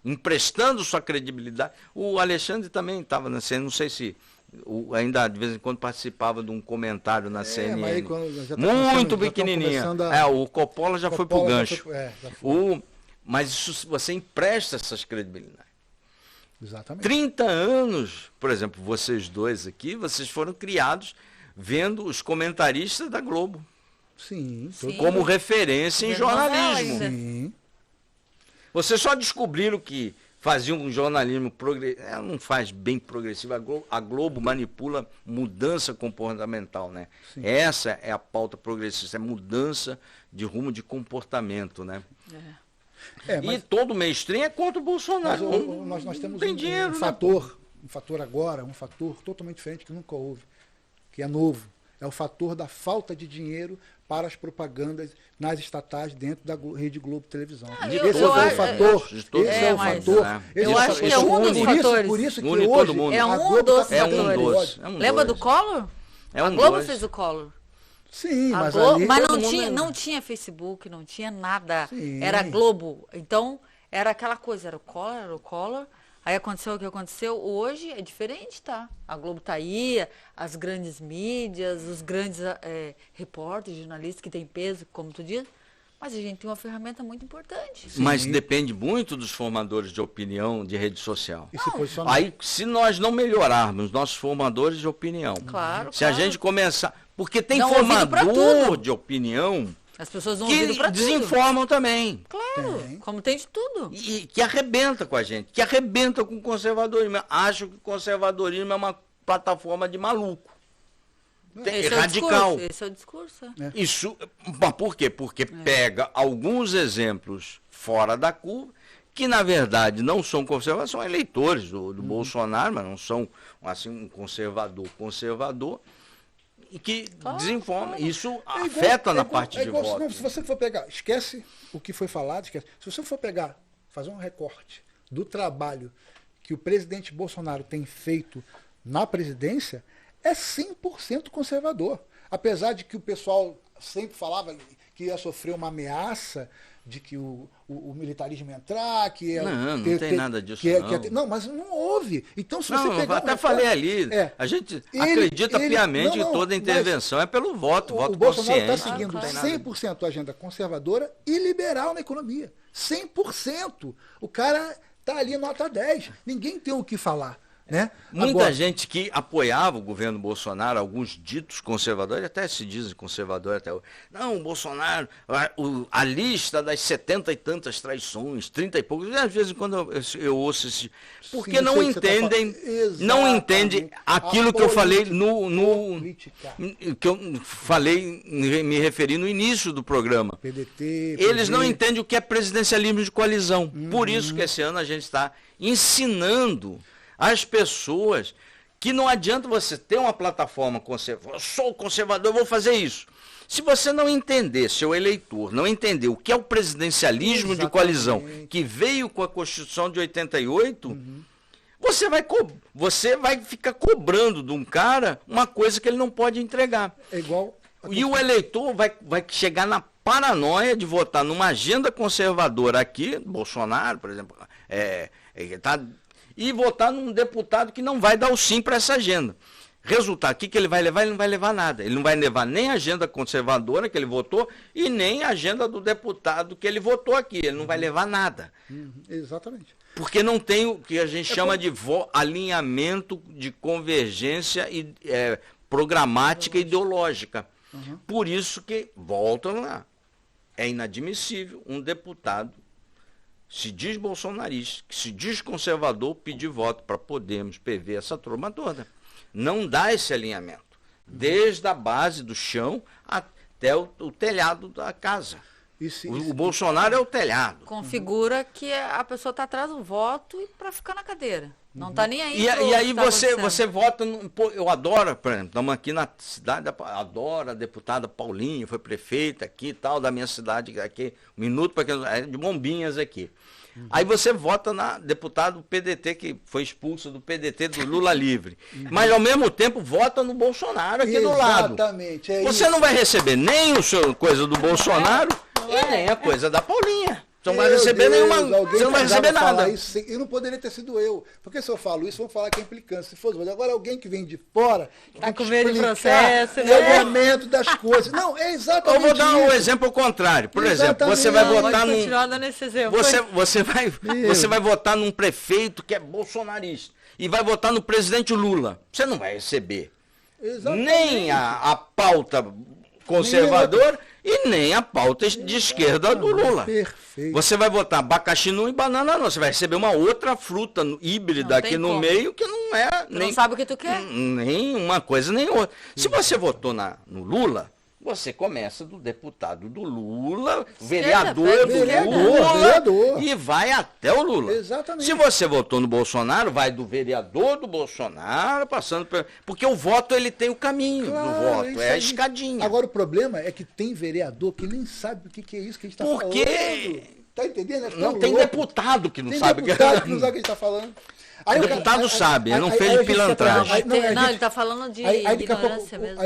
emprestando sua credibilidade. O Alexandre também estava na CNN, não sei se ainda de vez em quando participava de um comentário na CNN. Muito pequenininha. O Coppola já foi pro gancho. Mas isso, você empresta essas credibilidades. Exatamente. 30 anos, por exemplo, vocês dois aqui, vocês foram criados vendo os comentaristas da Globo. Sim. Como referência em jornalismo. Sim. Vocês só descobriram que faziam um jornalismo progressivo. Ela não faz bem progressivo. A Globo manipula mudança comportamental, né? Sim. Essa é a pauta progressista, é mudança de rumo de comportamento, né? E todo mainstream é contra o Bolsonaro. Nós temos dinheiro, um fator agora, um fator totalmente diferente que nunca houve, que é novo. É o fator da falta de dinheiro para as propagandas nas estatais dentro da Rede Globo Televisão. Esse é o fator. Eu acho que é um dos fatores. Por isso que hoje é um dos fatores. Lembra do Collor? A Globo fez o Collor. Sim, mas não tinha Facebook, não tinha nada. Sim. Era Globo. Então, era aquela coisa, era o Collor. Aí aconteceu o que aconteceu. Hoje é diferente, tá? A Globo tá aí, as grandes mídias, os grandes repórteres, jornalistas que têm peso, como tu diz. Mas a gente tem uma ferramenta muito importante. Sim. Mas depende muito dos formadores de opinião de rede social. Aí, se nós não melhorarmos nossos formadores de opinião, se a gente começar... Porque tem formador de opinião as pessoas não que desinformam também. Claro, como tem de tudo. E que arrebenta com a gente, que arrebenta com o conservadorismo. Acho que o conservadorismo é uma plataforma de maluco. Radical. Esse é o discurso. Isso, por quê? Porque pega alguns exemplos fora da curva, que na verdade não são conservadores, são eleitores do Bolsonaro, mas não são assim, um conservador. E que desinforma. Isso afeta na parte de voto. Não, se você for pegar, esquece o que foi falado, esquece. Se você for pegar, fazer um recorte do trabalho que o presidente Bolsonaro tem feito na presidência, é 100% conservador. Apesar de que o pessoal sempre falava que ia sofrer uma ameaça de que o militarismo entrar, que não tem nada disso não, mas não houve. Então se você pegar até falei ali, a gente acredita piamente que toda intervenção é pelo voto o Bolsonaro está seguindo 100% a agenda conservadora e liberal na economia. 100%. O cara está ali nota 10. Ninguém tem o que falar. Né? Muita gente que apoiava o governo Bolsonaro, alguns ditos conservadores, até se dizem conservadores até hoje. Não, o Bolsonaro, a lista das 70 e tantas traições, 30 e poucos, às vezes quando eu ouço esse... Porque não entendem, não entendem aquilo que eu falei que eu falei, me referi no início do programa. PDT, Eles não entendem o que é presidencialismo de coalizão. Por isso que esse ano a gente está ensinando as pessoas que não adianta você ter uma plataforma conservadora, eu sou conservador, eu vou fazer isso. Se você não entender, seu eleitor, não entender o que é o presidencialismo de coalizão, que veio com a Constituição de 88, você vai ficar cobrando de um cara uma coisa que ele não pode entregar. É igual... E o eleitor vai chegar na paranoia de votar numa agenda conservadora aqui, Bolsonaro, por exemplo, e votar num deputado que não vai dar o sim para essa agenda. Resultado, o que ele vai levar? Ele não vai levar nada. Ele não vai levar nem a agenda conservadora que ele votou e nem a agenda do deputado que ele votou aqui. Ele não vai levar nada. Exatamente. Porque não tem o que a gente chama de alinhamento de convergência programática e ideológica. Por isso que, voltam lá, é inadmissível um deputado se diz bolsonarista, que se diz conservador, pedir voto para Podemos, PV, essa turma toda. Não dá esse alinhamento. Desde a base do chão até o telhado da casa. O Bolsonaro é o telhado. Configura que a pessoa está atrás do voto e para ficar na cadeira. Não está nem aí. E aí você vota... eu adoro, por exemplo, estamos aqui na cidade, adoro a deputada Paulinha, foi prefeita aqui e tal, da minha cidade aqui, um minuto para de Bombinhas aqui. Aí você vota na deputado do PDT, que foi expulso do PDT do Lula livre. Mas ao mesmo tempo vota no Bolsonaro aqui do lado. Exatamente. Você não vai receber nem o coisa do Bolsonaro e nem a coisa da Paulinha. Você não vai receber nenhuma. Você não vai receber nada. E não poderia ter sido eu. Porque se eu falo isso, vão falar que é implicância. Se fosse, mas agora alguém que vem de fora. Está com medo de processo, né? É o momento das coisas. Não, é exatamente. Eu vou dar um exemplo ao contrário. Por exemplo, você vai votar num. Você vai votar num prefeito que é bolsonarista. E vai votar no presidente Lula. Você não vai receber nem a pauta conservadora e nem a pauta de esquerda do Lula. Perfeito. Você vai votar abacaxi não e banana não. Você vai receber uma outra fruta híbrida aqui no meio que não é... Não sabe o que tu quer? Nem uma coisa nem outra. Se você votou no Lula, você começa do deputado do Lula, vereador do Lula, e vai até o Lula. Exatamente. Se você votou no Bolsonaro, vai do vereador do Bolsonaro, passando por... Porque o voto, ele tem o caminho do voto, é a escadinha. Agora, o problema é que tem vereador que nem sabe o que é isso que a gente está falando. Por quê? Tá entendendo? Não tem deputado que não sabe o que a gente está falando. O deputado sabe, não fez de pilantragem. Não, ele está falando de ignorância mesmo.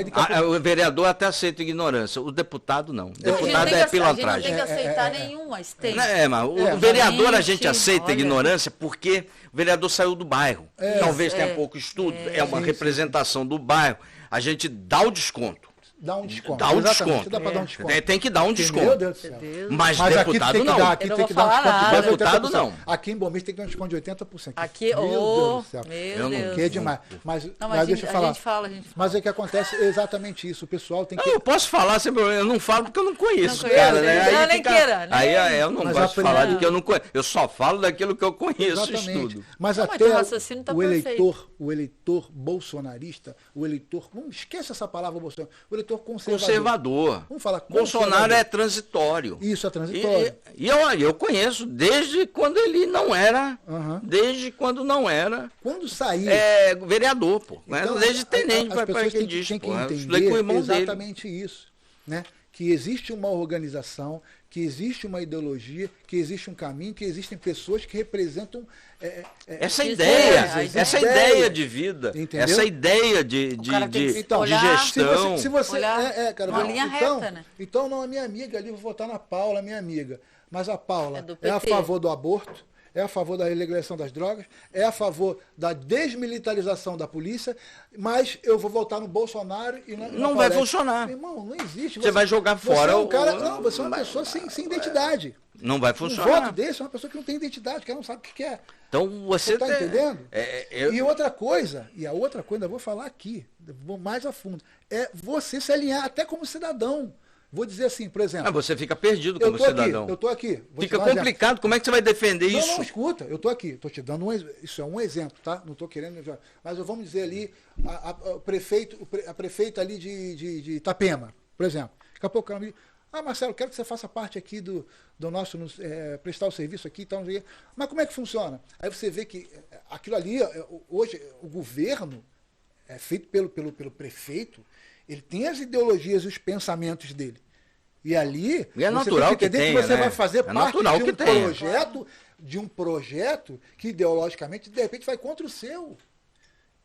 O vereador até aceita ignorância, o deputado não. O deputado é pilantragem. A gente não tem que aceitar nenhum, mas tem. Mas o vereador a gente aceita ignorância porque o vereador saiu do bairro. Talvez tenha pouco estudo, é uma representação do bairro. A gente dá o desconto. Dá um desconto. Dá um desconto. Dá pra dar um desconto. Tem que dar um desconto. Meu Deus do céu. Mas deputado não. Aqui tem que dar um desconto de deputado não. Aqui em Bombinhas tem que dar um desconto de 80%. Aqui, meu Deus do céu. Meu Deus. Que é demais. Mas deixa eu falar. Mas o que acontece é exatamente isso. O pessoal tem que... Eu posso falar sem problema. Eu não falo porque eu não conheço, cara. Né? Nem queira. Aí eu não gosto de falar de que eu não conheço. Eu só falo daquilo que eu conheço e estudo. Mas até o eleitor bolsonarista, o eleitor... Não esqueça essa palavra, Bolsonaro. O eleitor conservador. Vamos falar Bolsonaro é transitório. Isso é transitório. E eu conheço desde quando ele não era. Desde quando não era. Quando saiu. Vereador, pô. Então, desde tenente para quem diz. Tem que entender exatamente isso. Né? Que existe uma organização, que existe uma ideologia, que existe um caminho, que existem pessoas que representam essa ideia de vida, entendeu? Essa ideia de gestão. Se você uma linha reta, né? Então, não, a minha amiga ali, vou votar na Paula, minha amiga. Mas a Paula é a favor do aborto, é a favor da legalização das drogas, é a favor da desmilitarização da polícia, mas eu vou votar no Bolsonaro e não vai funcionar. Meu irmão, não existe. Você vai jogar fora você é um cara, você é uma pessoa sem identidade. Não vai Um funcionar. voto desse é uma pessoa que não tem identidade, que ela não sabe o que quer. Então você está entendendo? E outra coisa, eu vou falar aqui, vou mais a fundo, é você se alinhar até como cidadão. Vou dizer assim, por exemplo. Você fica perdido como cidadão. Eu estou aqui. Fica complicado. Como é que você vai defender isso? Não, escuta, eu estou aqui. Estou te dando isso é um exemplo, tá? Não estou querendo. Mas vamos dizer ali, a prefeita ali de Itapema, por exemplo. Daqui a pouco ela me diz, Marcelo, quero que você faça parte aqui do nosso, prestar o serviço aqui e tal. Mas como é que funciona? Aí você vê que aquilo ali, hoje, o governo é feito pelo prefeito. Ele tem as ideologias e os pensamentos dele. E ali, e é natural que tenha, você vai fazer parte de um projeto que ideologicamente, de repente, vai contra o seu.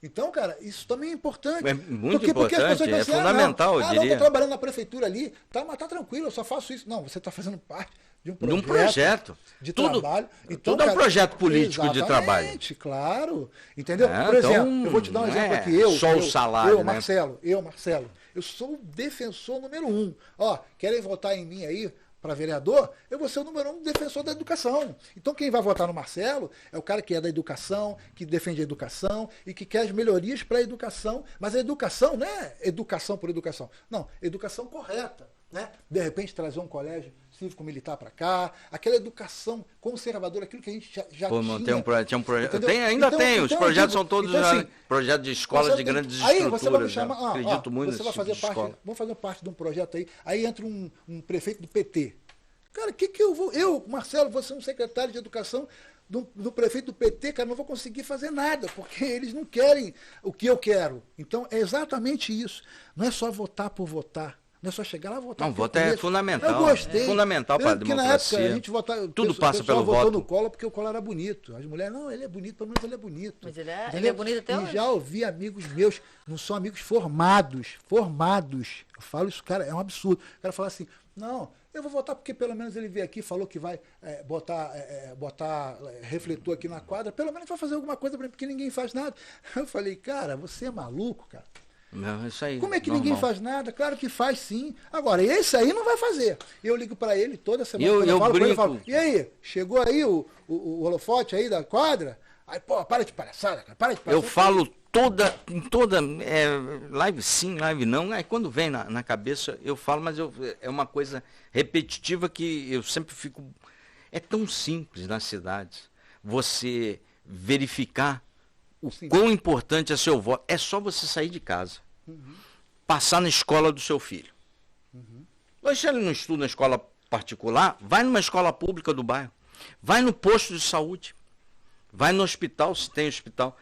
Então, cara, isso também é importante. É muito importante, as pessoas pensam, fundamental, eu diria. Não, estou trabalhando na prefeitura ali, mas tá tranquilo, eu só faço isso. Não, você está fazendo parte de um projeto de trabalho. Então, tudo é um projeto político de trabalho. Claro. Entendeu? Por exemplo, eu vou te dar um exemplo aqui. Só o salário, né? Marcelo, eu sou o defensor número 1. Querem votar em mim aí para vereador? Eu vou ser o número 1 defensor da educação. Então quem vai votar no Marcelo é o cara que é da educação, que defende a educação e que quer as melhorias para a educação. Mas a educação não é educação por educação. Não, educação correta. Né? De repente trazer um colégio cívico-militar para cá, aquela educação conservadora, aquilo que a gente já tinha. Ainda tem, os projetos são todos projetos de escolas de grandes estruturas. Aí você vai me chamar, acredito muito você vai fazer parte, vamos fazer parte de um projeto aí entra um prefeito do PT. Cara, que eu vou, Marcelo, vou ser um secretário de educação do prefeito do PT, cara, não vou conseguir fazer nada, porque eles não querem o que eu quero. Então, é exatamente isso. Não é só votar por votar. Não é só chegar lá e votar. Não, votar é fundamental. Eu gostei. É fundamental para a democracia. Porque na época a gente votava, tudo passa pelo votou voto. no Collor porque o Collor era bonito. As mulheres, não, ele é bonito, pelo menos ele é bonito. Mas ele é bonito até hoje. E já ouvi amigos meus, não são amigos formados. Eu falo isso, cara, é um absurdo. O cara fala assim, não, eu vou votar porque pelo menos ele veio aqui, falou que vai botar refletor aqui na quadra, pelo menos vai fazer alguma coisa para mim, porque ninguém faz nada. Eu falei, cara, você é maluco, cara. Não, isso aí, como é que ninguém faz nada? Claro que faz sim. Agora, esse aí não vai fazer. Eu ligo para ele toda semana. Eu falo brinco. Ele, falo, e aí, chegou aí o holofote aí da quadra? Aí, pô, para de palhaçada, cara. Para de palhaçada. Eu falo em toda live sim, live não. Aí quando vem na cabeça eu falo, mas é uma coisa repetitiva que eu sempre fico... É tão simples nas cidades você verificar o quão importante é seu voto. É só você sair de casa. Passar na escola do seu filho. Hoje, se ele não estuda na escola particular, vai numa escola pública do bairro. Vai no posto de saúde. Vai no hospital, se tem hospital.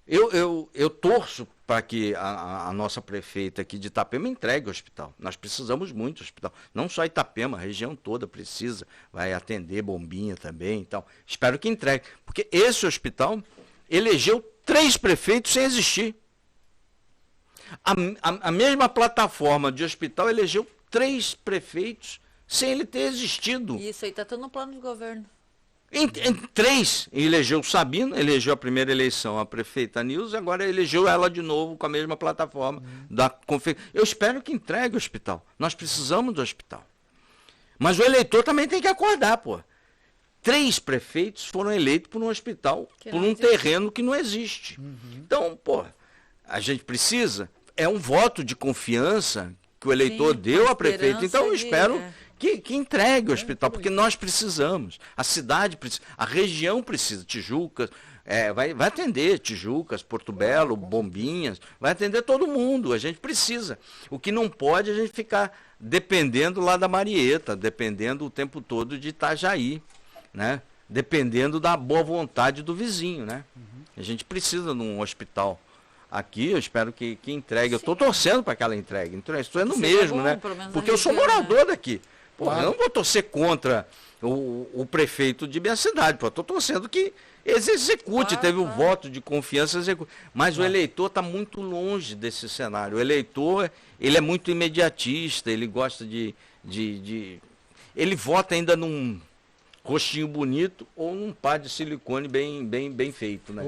Eu torço para que a nossa prefeita aqui de Itapema entregue o hospital. Nós precisamos muito do hospital. Não só Itapema, a região toda precisa. Vai atender Bombinha também. Então, espero que entregue. Porque esse hospital elegeu 3 prefeitos sem existir. A mesma plataforma de hospital elegeu 3 prefeitos sem ele ter existido. Isso aí está tudo no plano de governo. Em 3, elegeu o Sabino, elegeu a primeira eleição a prefeita Nilza, agora elegeu ela de novo com a mesma plataforma da conferência. Eu espero que entregue o hospital. Nós precisamos do hospital. Mas o eleitor também tem que acordar, pô. 3 prefeitos foram eleitos por um hospital, por um terreno que não existe. Então, pô, a gente precisa, é um voto de confiança que o eleitor deu à prefeita. Então, eu espero que entregue o hospital, porque nós precisamos. A cidade precisa, a região precisa. Tijucas, vai atender Tijucas, Porto Belo, Bombinhas, vai atender todo mundo. A gente precisa. O que não pode é a gente ficar dependendo lá da Marieta, dependendo o tempo todo de Itajaí. Né? Dependendo da boa vontade do vizinho, né? A gente precisa de um hospital aqui, eu espero que entregue. Eu estou torcendo para que ela entregue. Então, estou indo mesmo, bom, né? Porque eu sou morador daqui. Pô, eu não vou torcer contra o prefeito de minha cidade. Estou torcendo que execute, teve um voto de confiança, execute. Mas o eleitor está muito longe desse cenário. O eleitor, ele é muito imediatista, ele gosta de ele vota ainda num rostinho bonito ou num pá de silicone bem feito, né?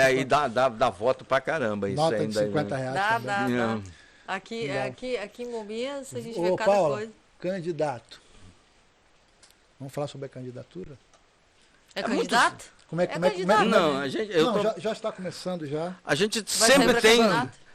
Aí dá voto pra caramba. Isso nota ainda de R$50 dá. Aqui em Bombinhas a gente vê cada Paula, coisa. Candidato. Vamos falar sobre a candidatura? É candidato? Como é candidato? Não, a gente, já está começando já. A gente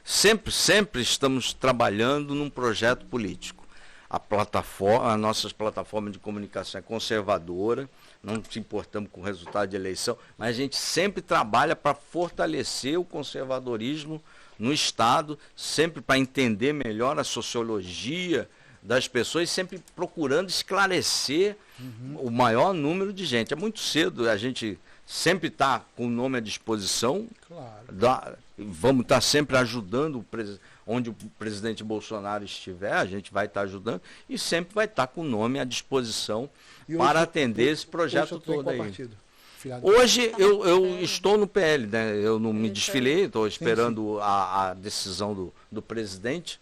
sempre estamos trabalhando num projeto político. A nossa plataforma de comunicação é conservadora, não se importamos com o resultado de eleição, mas a gente sempre trabalha para fortalecer o conservadorismo no Estado, sempre para entender melhor a sociologia das pessoas, sempre procurando esclarecer o maior número de gente. É muito cedo, a gente sempre está com o nome à disposição, claro. Vamos estar sempre ajudando onde o presidente Bolsonaro estiver, a gente vai estar ajudando e sempre vai estar com o nome à disposição para atender esse projeto todo aí. Partido? Hoje eu estou no PL, né? Eu não me desfilei, estou esperando a decisão do presidente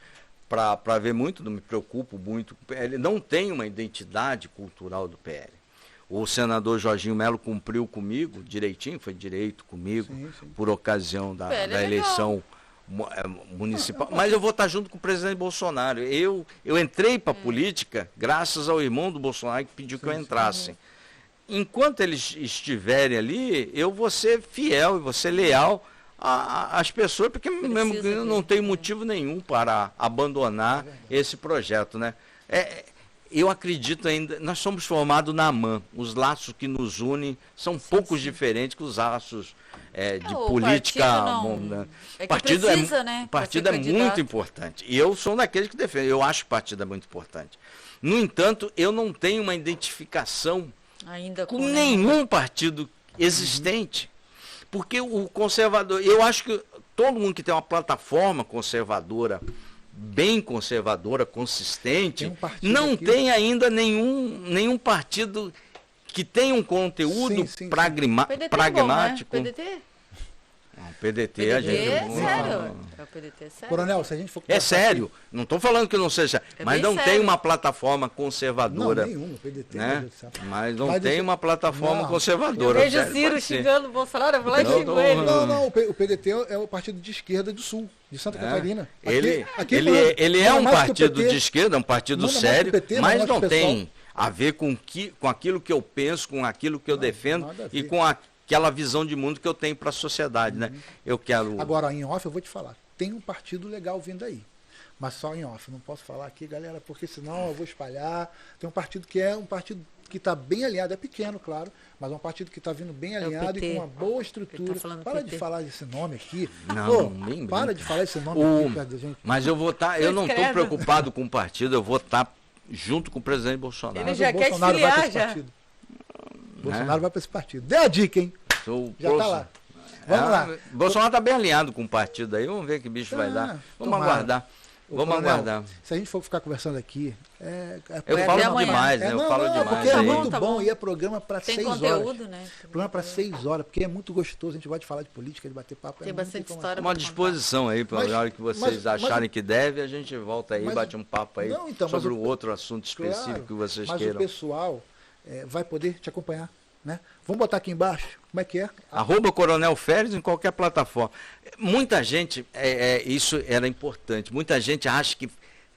para ver muito, não me preocupo muito com o PL. Não tem uma identidade cultural do PL. O senador Jorginho Melo cumpriu comigo direitinho, foi direito comigo, por ocasião da eleição municipal. Mas eu vou estar junto com o presidente Bolsonaro. Eu entrei para a política graças ao irmão do Bolsonaro que pediu que eu entrasse. Enquanto eles estiverem ali, eu vou ser fiel e vou ser leal às pessoas, porque mesmo eu não tenho motivo nenhum para abandonar esse projeto, né? Eu acredito ainda, nós somos formados na AMAN, os laços que nos unem são poucos diferentes que os laços de política. Partido é muito importante. E eu sou daqueles que defendem, eu acho que o partido é muito importante. No entanto, eu não tenho uma identificação ainda com nenhum partido existente. Porque o conservador, eu acho que todo mundo que tem uma plataforma conservadora, bem conservadora, consistente, não tem ainda nenhum partido que tenha um conteúdo pragmático. PDT? Não, PDT a gente... É sério. O PDT é sério. Coronel, se a gente for... É sério. Não estou falando que não seja... mas não tem uma plataforma conservadora. Não, nenhuma. PDT, né? Mas não tem uma plataforma conservadora. Eu vejo o Ciro xingando o Bolsonaro, eu vou lá e xingo ele. Não, o PDT é o partido de esquerda do Sul, de Santa Catarina. Ele é um partido de esquerda, um partido sério, mas não tem a ver com aquilo que eu penso, com aquilo que eu defendo e com aquela visão de mundo que eu tenho para a sociedade, né? Eu quero... Agora, em off, eu vou te falar, tem um partido legal vindo aí, mas só em off, não posso falar aqui, galera, porque senão eu vou espalhar. Tem um partido que está bem alinhado, é pequeno, claro, mas é um partido que está vindo bem alinhado e com uma boa estrutura. Para de falar esse nome aqui. Para de falar esse nome aqui, perto da gente. Mas eu vou estar, eu não estou preocupado com o partido, eu vou estar junto com o presidente Bolsonaro. Ele já quer desfiliar, já. Bolsonaro vai para esse partido. Dê a dica, hein? Já está lá. Vamos lá. Bolsonaro está bem alinhado com o partido aí. Vamos ver que bicho vai dar. Vamos aguardar. Aguardar. Se a gente for ficar conversando aqui... eu falo demais, né? Eu falo demais. Porque é muito bom e é programa para 6 horas. Tem conteúdo, né? Programa para 6 horas, porque é muito gostoso. A gente vai falar de política, de bater papo. Tem bastante história. Uma disposição aí, para a hora que vocês acharem que deve, a gente volta aí, bate um papo aí sobre o outro assunto específico que vocês queiram. Mas o pessoal vai poder te acompanhar. Né? Vamos botar aqui embaixo, como é que é? @Coronel Féres em qualquer plataforma. Muita gente, isso era importante, muita gente acha que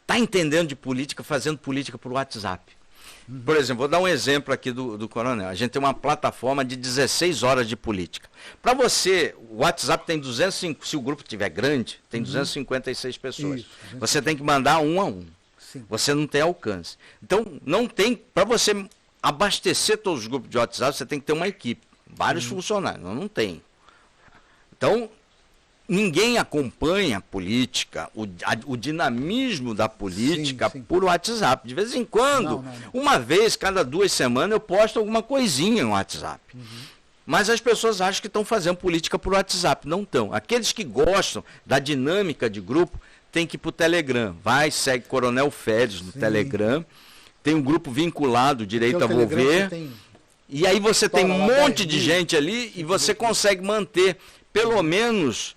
está entendendo de política, fazendo política por WhatsApp. Por exemplo, vou dar um exemplo aqui do Coronel. A gente tem uma plataforma de 16 horas de política. Para você, o WhatsApp tem 205, se o grupo estiver grande, tem 256 pessoas. Isso, você tem que mandar um a um. Sim. Você não tem alcance. Então, não tem, para você abastecer todos os grupos de WhatsApp, você tem que ter uma equipe, vários funcionários, não tem. Então, ninguém acompanha a política, o dinamismo da política por WhatsApp. De vez em quando, uma vez cada 2 semanas, eu posto alguma coisinha no WhatsApp. Mas as pessoas acham que estão fazendo política por WhatsApp, não estão. Aqueles que gostam da dinâmica de grupo, tem que ir para o Telegram. Segue Coronel Féres no Telegram. Tem um grupo vinculado, Direito a Volver, e aí você tem um monte de gente ali e você consegue manter pelo menos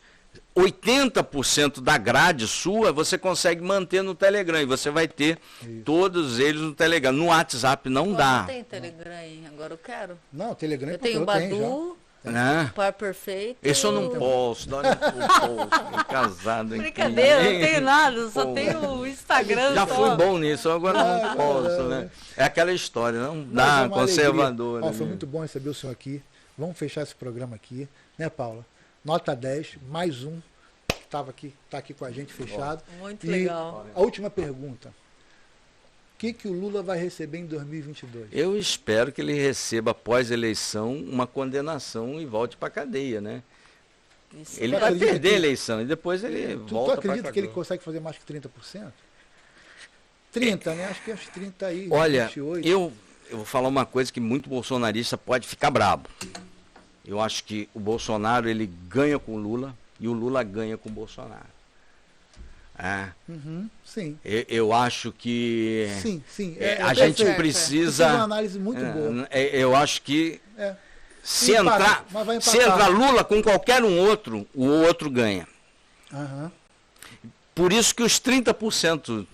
80% da grade sua, você consegue manter no Telegram, e você vai ter todos eles no Telegram. No WhatsApp não dá. Não tem Telegram aí, agora eu quero. Não, o Telegram eu tenho o Badu, Né? Par perfeito. Isso eu não posso, não posso. Casado. Brincadeira, não tenho nada, só tenho o Instagram. Já só. fui bom nisso, agora não posso, né? É aquela história, não dá, conservador. Né? Foi muito bom receber o senhor aqui. Vamos fechar esse programa aqui, né, Paula? Nota 10, mais um que está aqui com a gente fechado. Muito legal. A última pergunta. O que o Lula vai receber em 2022? Eu espero que ele receba, após a eleição, uma condenação e volte para a cadeia, né? Isso. Ele vai perder a eleição e depois ele volta para a cadeia. Tu acredita que ele consegue fazer mais que 30%? 30, né? Acho que 30 aí. Olha, 28. eu vou falar uma coisa que muito bolsonarista pode ficar brabo. Eu acho que o Bolsonaro ele ganha com o Lula e o Lula ganha com o Bolsonaro. Sim. Eu acho que sim. A gente precisa. É uma análise muito boa. Eu acho que se empatar. entrar Lula com qualquer um outro, o outro ganha. Por isso que os 30%,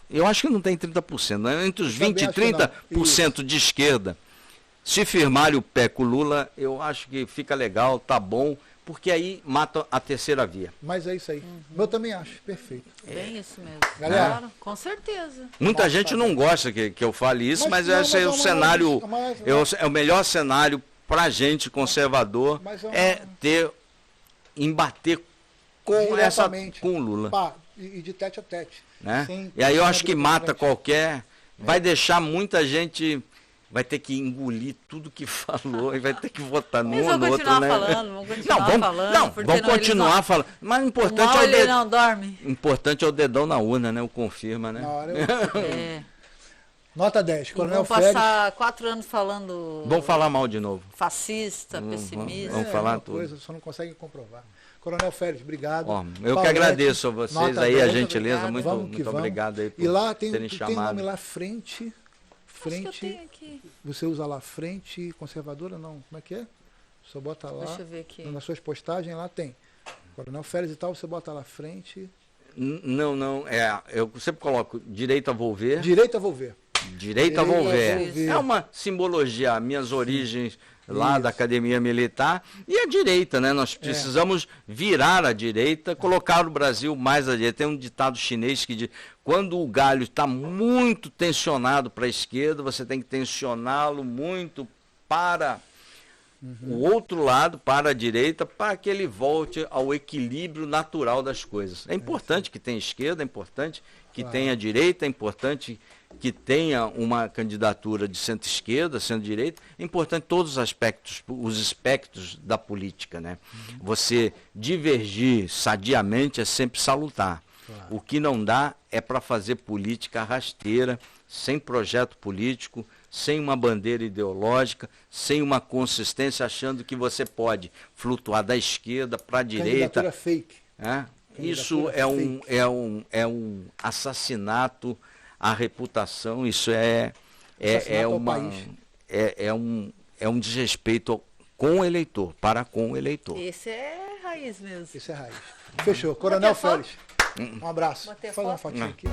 eu acho que não tem 30%, né? Entre os 20% e 30% de esquerda, se firmarem o pé com o Lula, eu acho que fica legal, tá bom. Porque aí mata a terceira via. Mas é isso aí. Eu também acho. Perfeito. Bem isso mesmo. Galera, claro, com certeza. Muita gente não gosta que eu fale isso, mas esse é o cenário, é o melhor cenário para a gente conservador, embater com o Lula. E de tete a tete. Né? E aí eu acho que mata qualquer, vai deixar muita gente... Vai ter que engolir tudo que falou e vai ter que votar num ou no outro, né? Vamos continuar falando. Vamos continuar falando. Mas o importante ele não dorme. Importante é o dedão na urna, né? O confirma, né? Na hora Nota 10. Coronel Félix. Vamos passar 4 anos falando... Vamos falar mal de novo. Fascista, pessimista. Vamos falar tudo. Coisa, só não conseguem comprovar. Coronel Félix, obrigado. Eu que agradeço a vocês aí, 10, a gentileza. Obrigado. Muito obrigado aí por e lá terem chamado. Tem nome lá, frente... Aqui. Você usa lá frente conservadora? Não, como é que é? Você bota lá. Deixa eu ver aqui. Nas suas postagens lá tem. Coronel Félix e tal, você bota lá frente. Não. Eu sempre coloco direito a volver. Direito a volver. Direito a volver. É uma simbologia, minhas origens lá da Academia Militar e a direita, né? Nós precisamos virar a direita, colocar o Brasil mais à direita. Tem um ditado chinês que diz: quando o galho está muito tensionado para a esquerda, você tem que tensioná-lo muito para o outro lado, para a direita, para que ele volte ao equilíbrio natural das coisas. É importante que tenha esquerda, é importante que tenha direita, é importante que tenha uma candidatura de centro-esquerda, centro-direita, é importante todos os espectros da política, né? Você divergir sadiamente é sempre salutar. O que não dá é para fazer política rasteira, sem projeto político, sem uma bandeira ideológica, sem uma consistência, achando que você pode flutuar da esquerda para a direita. Candidatura fake. Isso é um assassinato à reputação, isso é um desrespeito com o eleitor, para com o eleitor. Esse é raiz mesmo. Esse é raiz. Fechou. Coronel Félix. Um abraço. Faz uma fotinha aqui.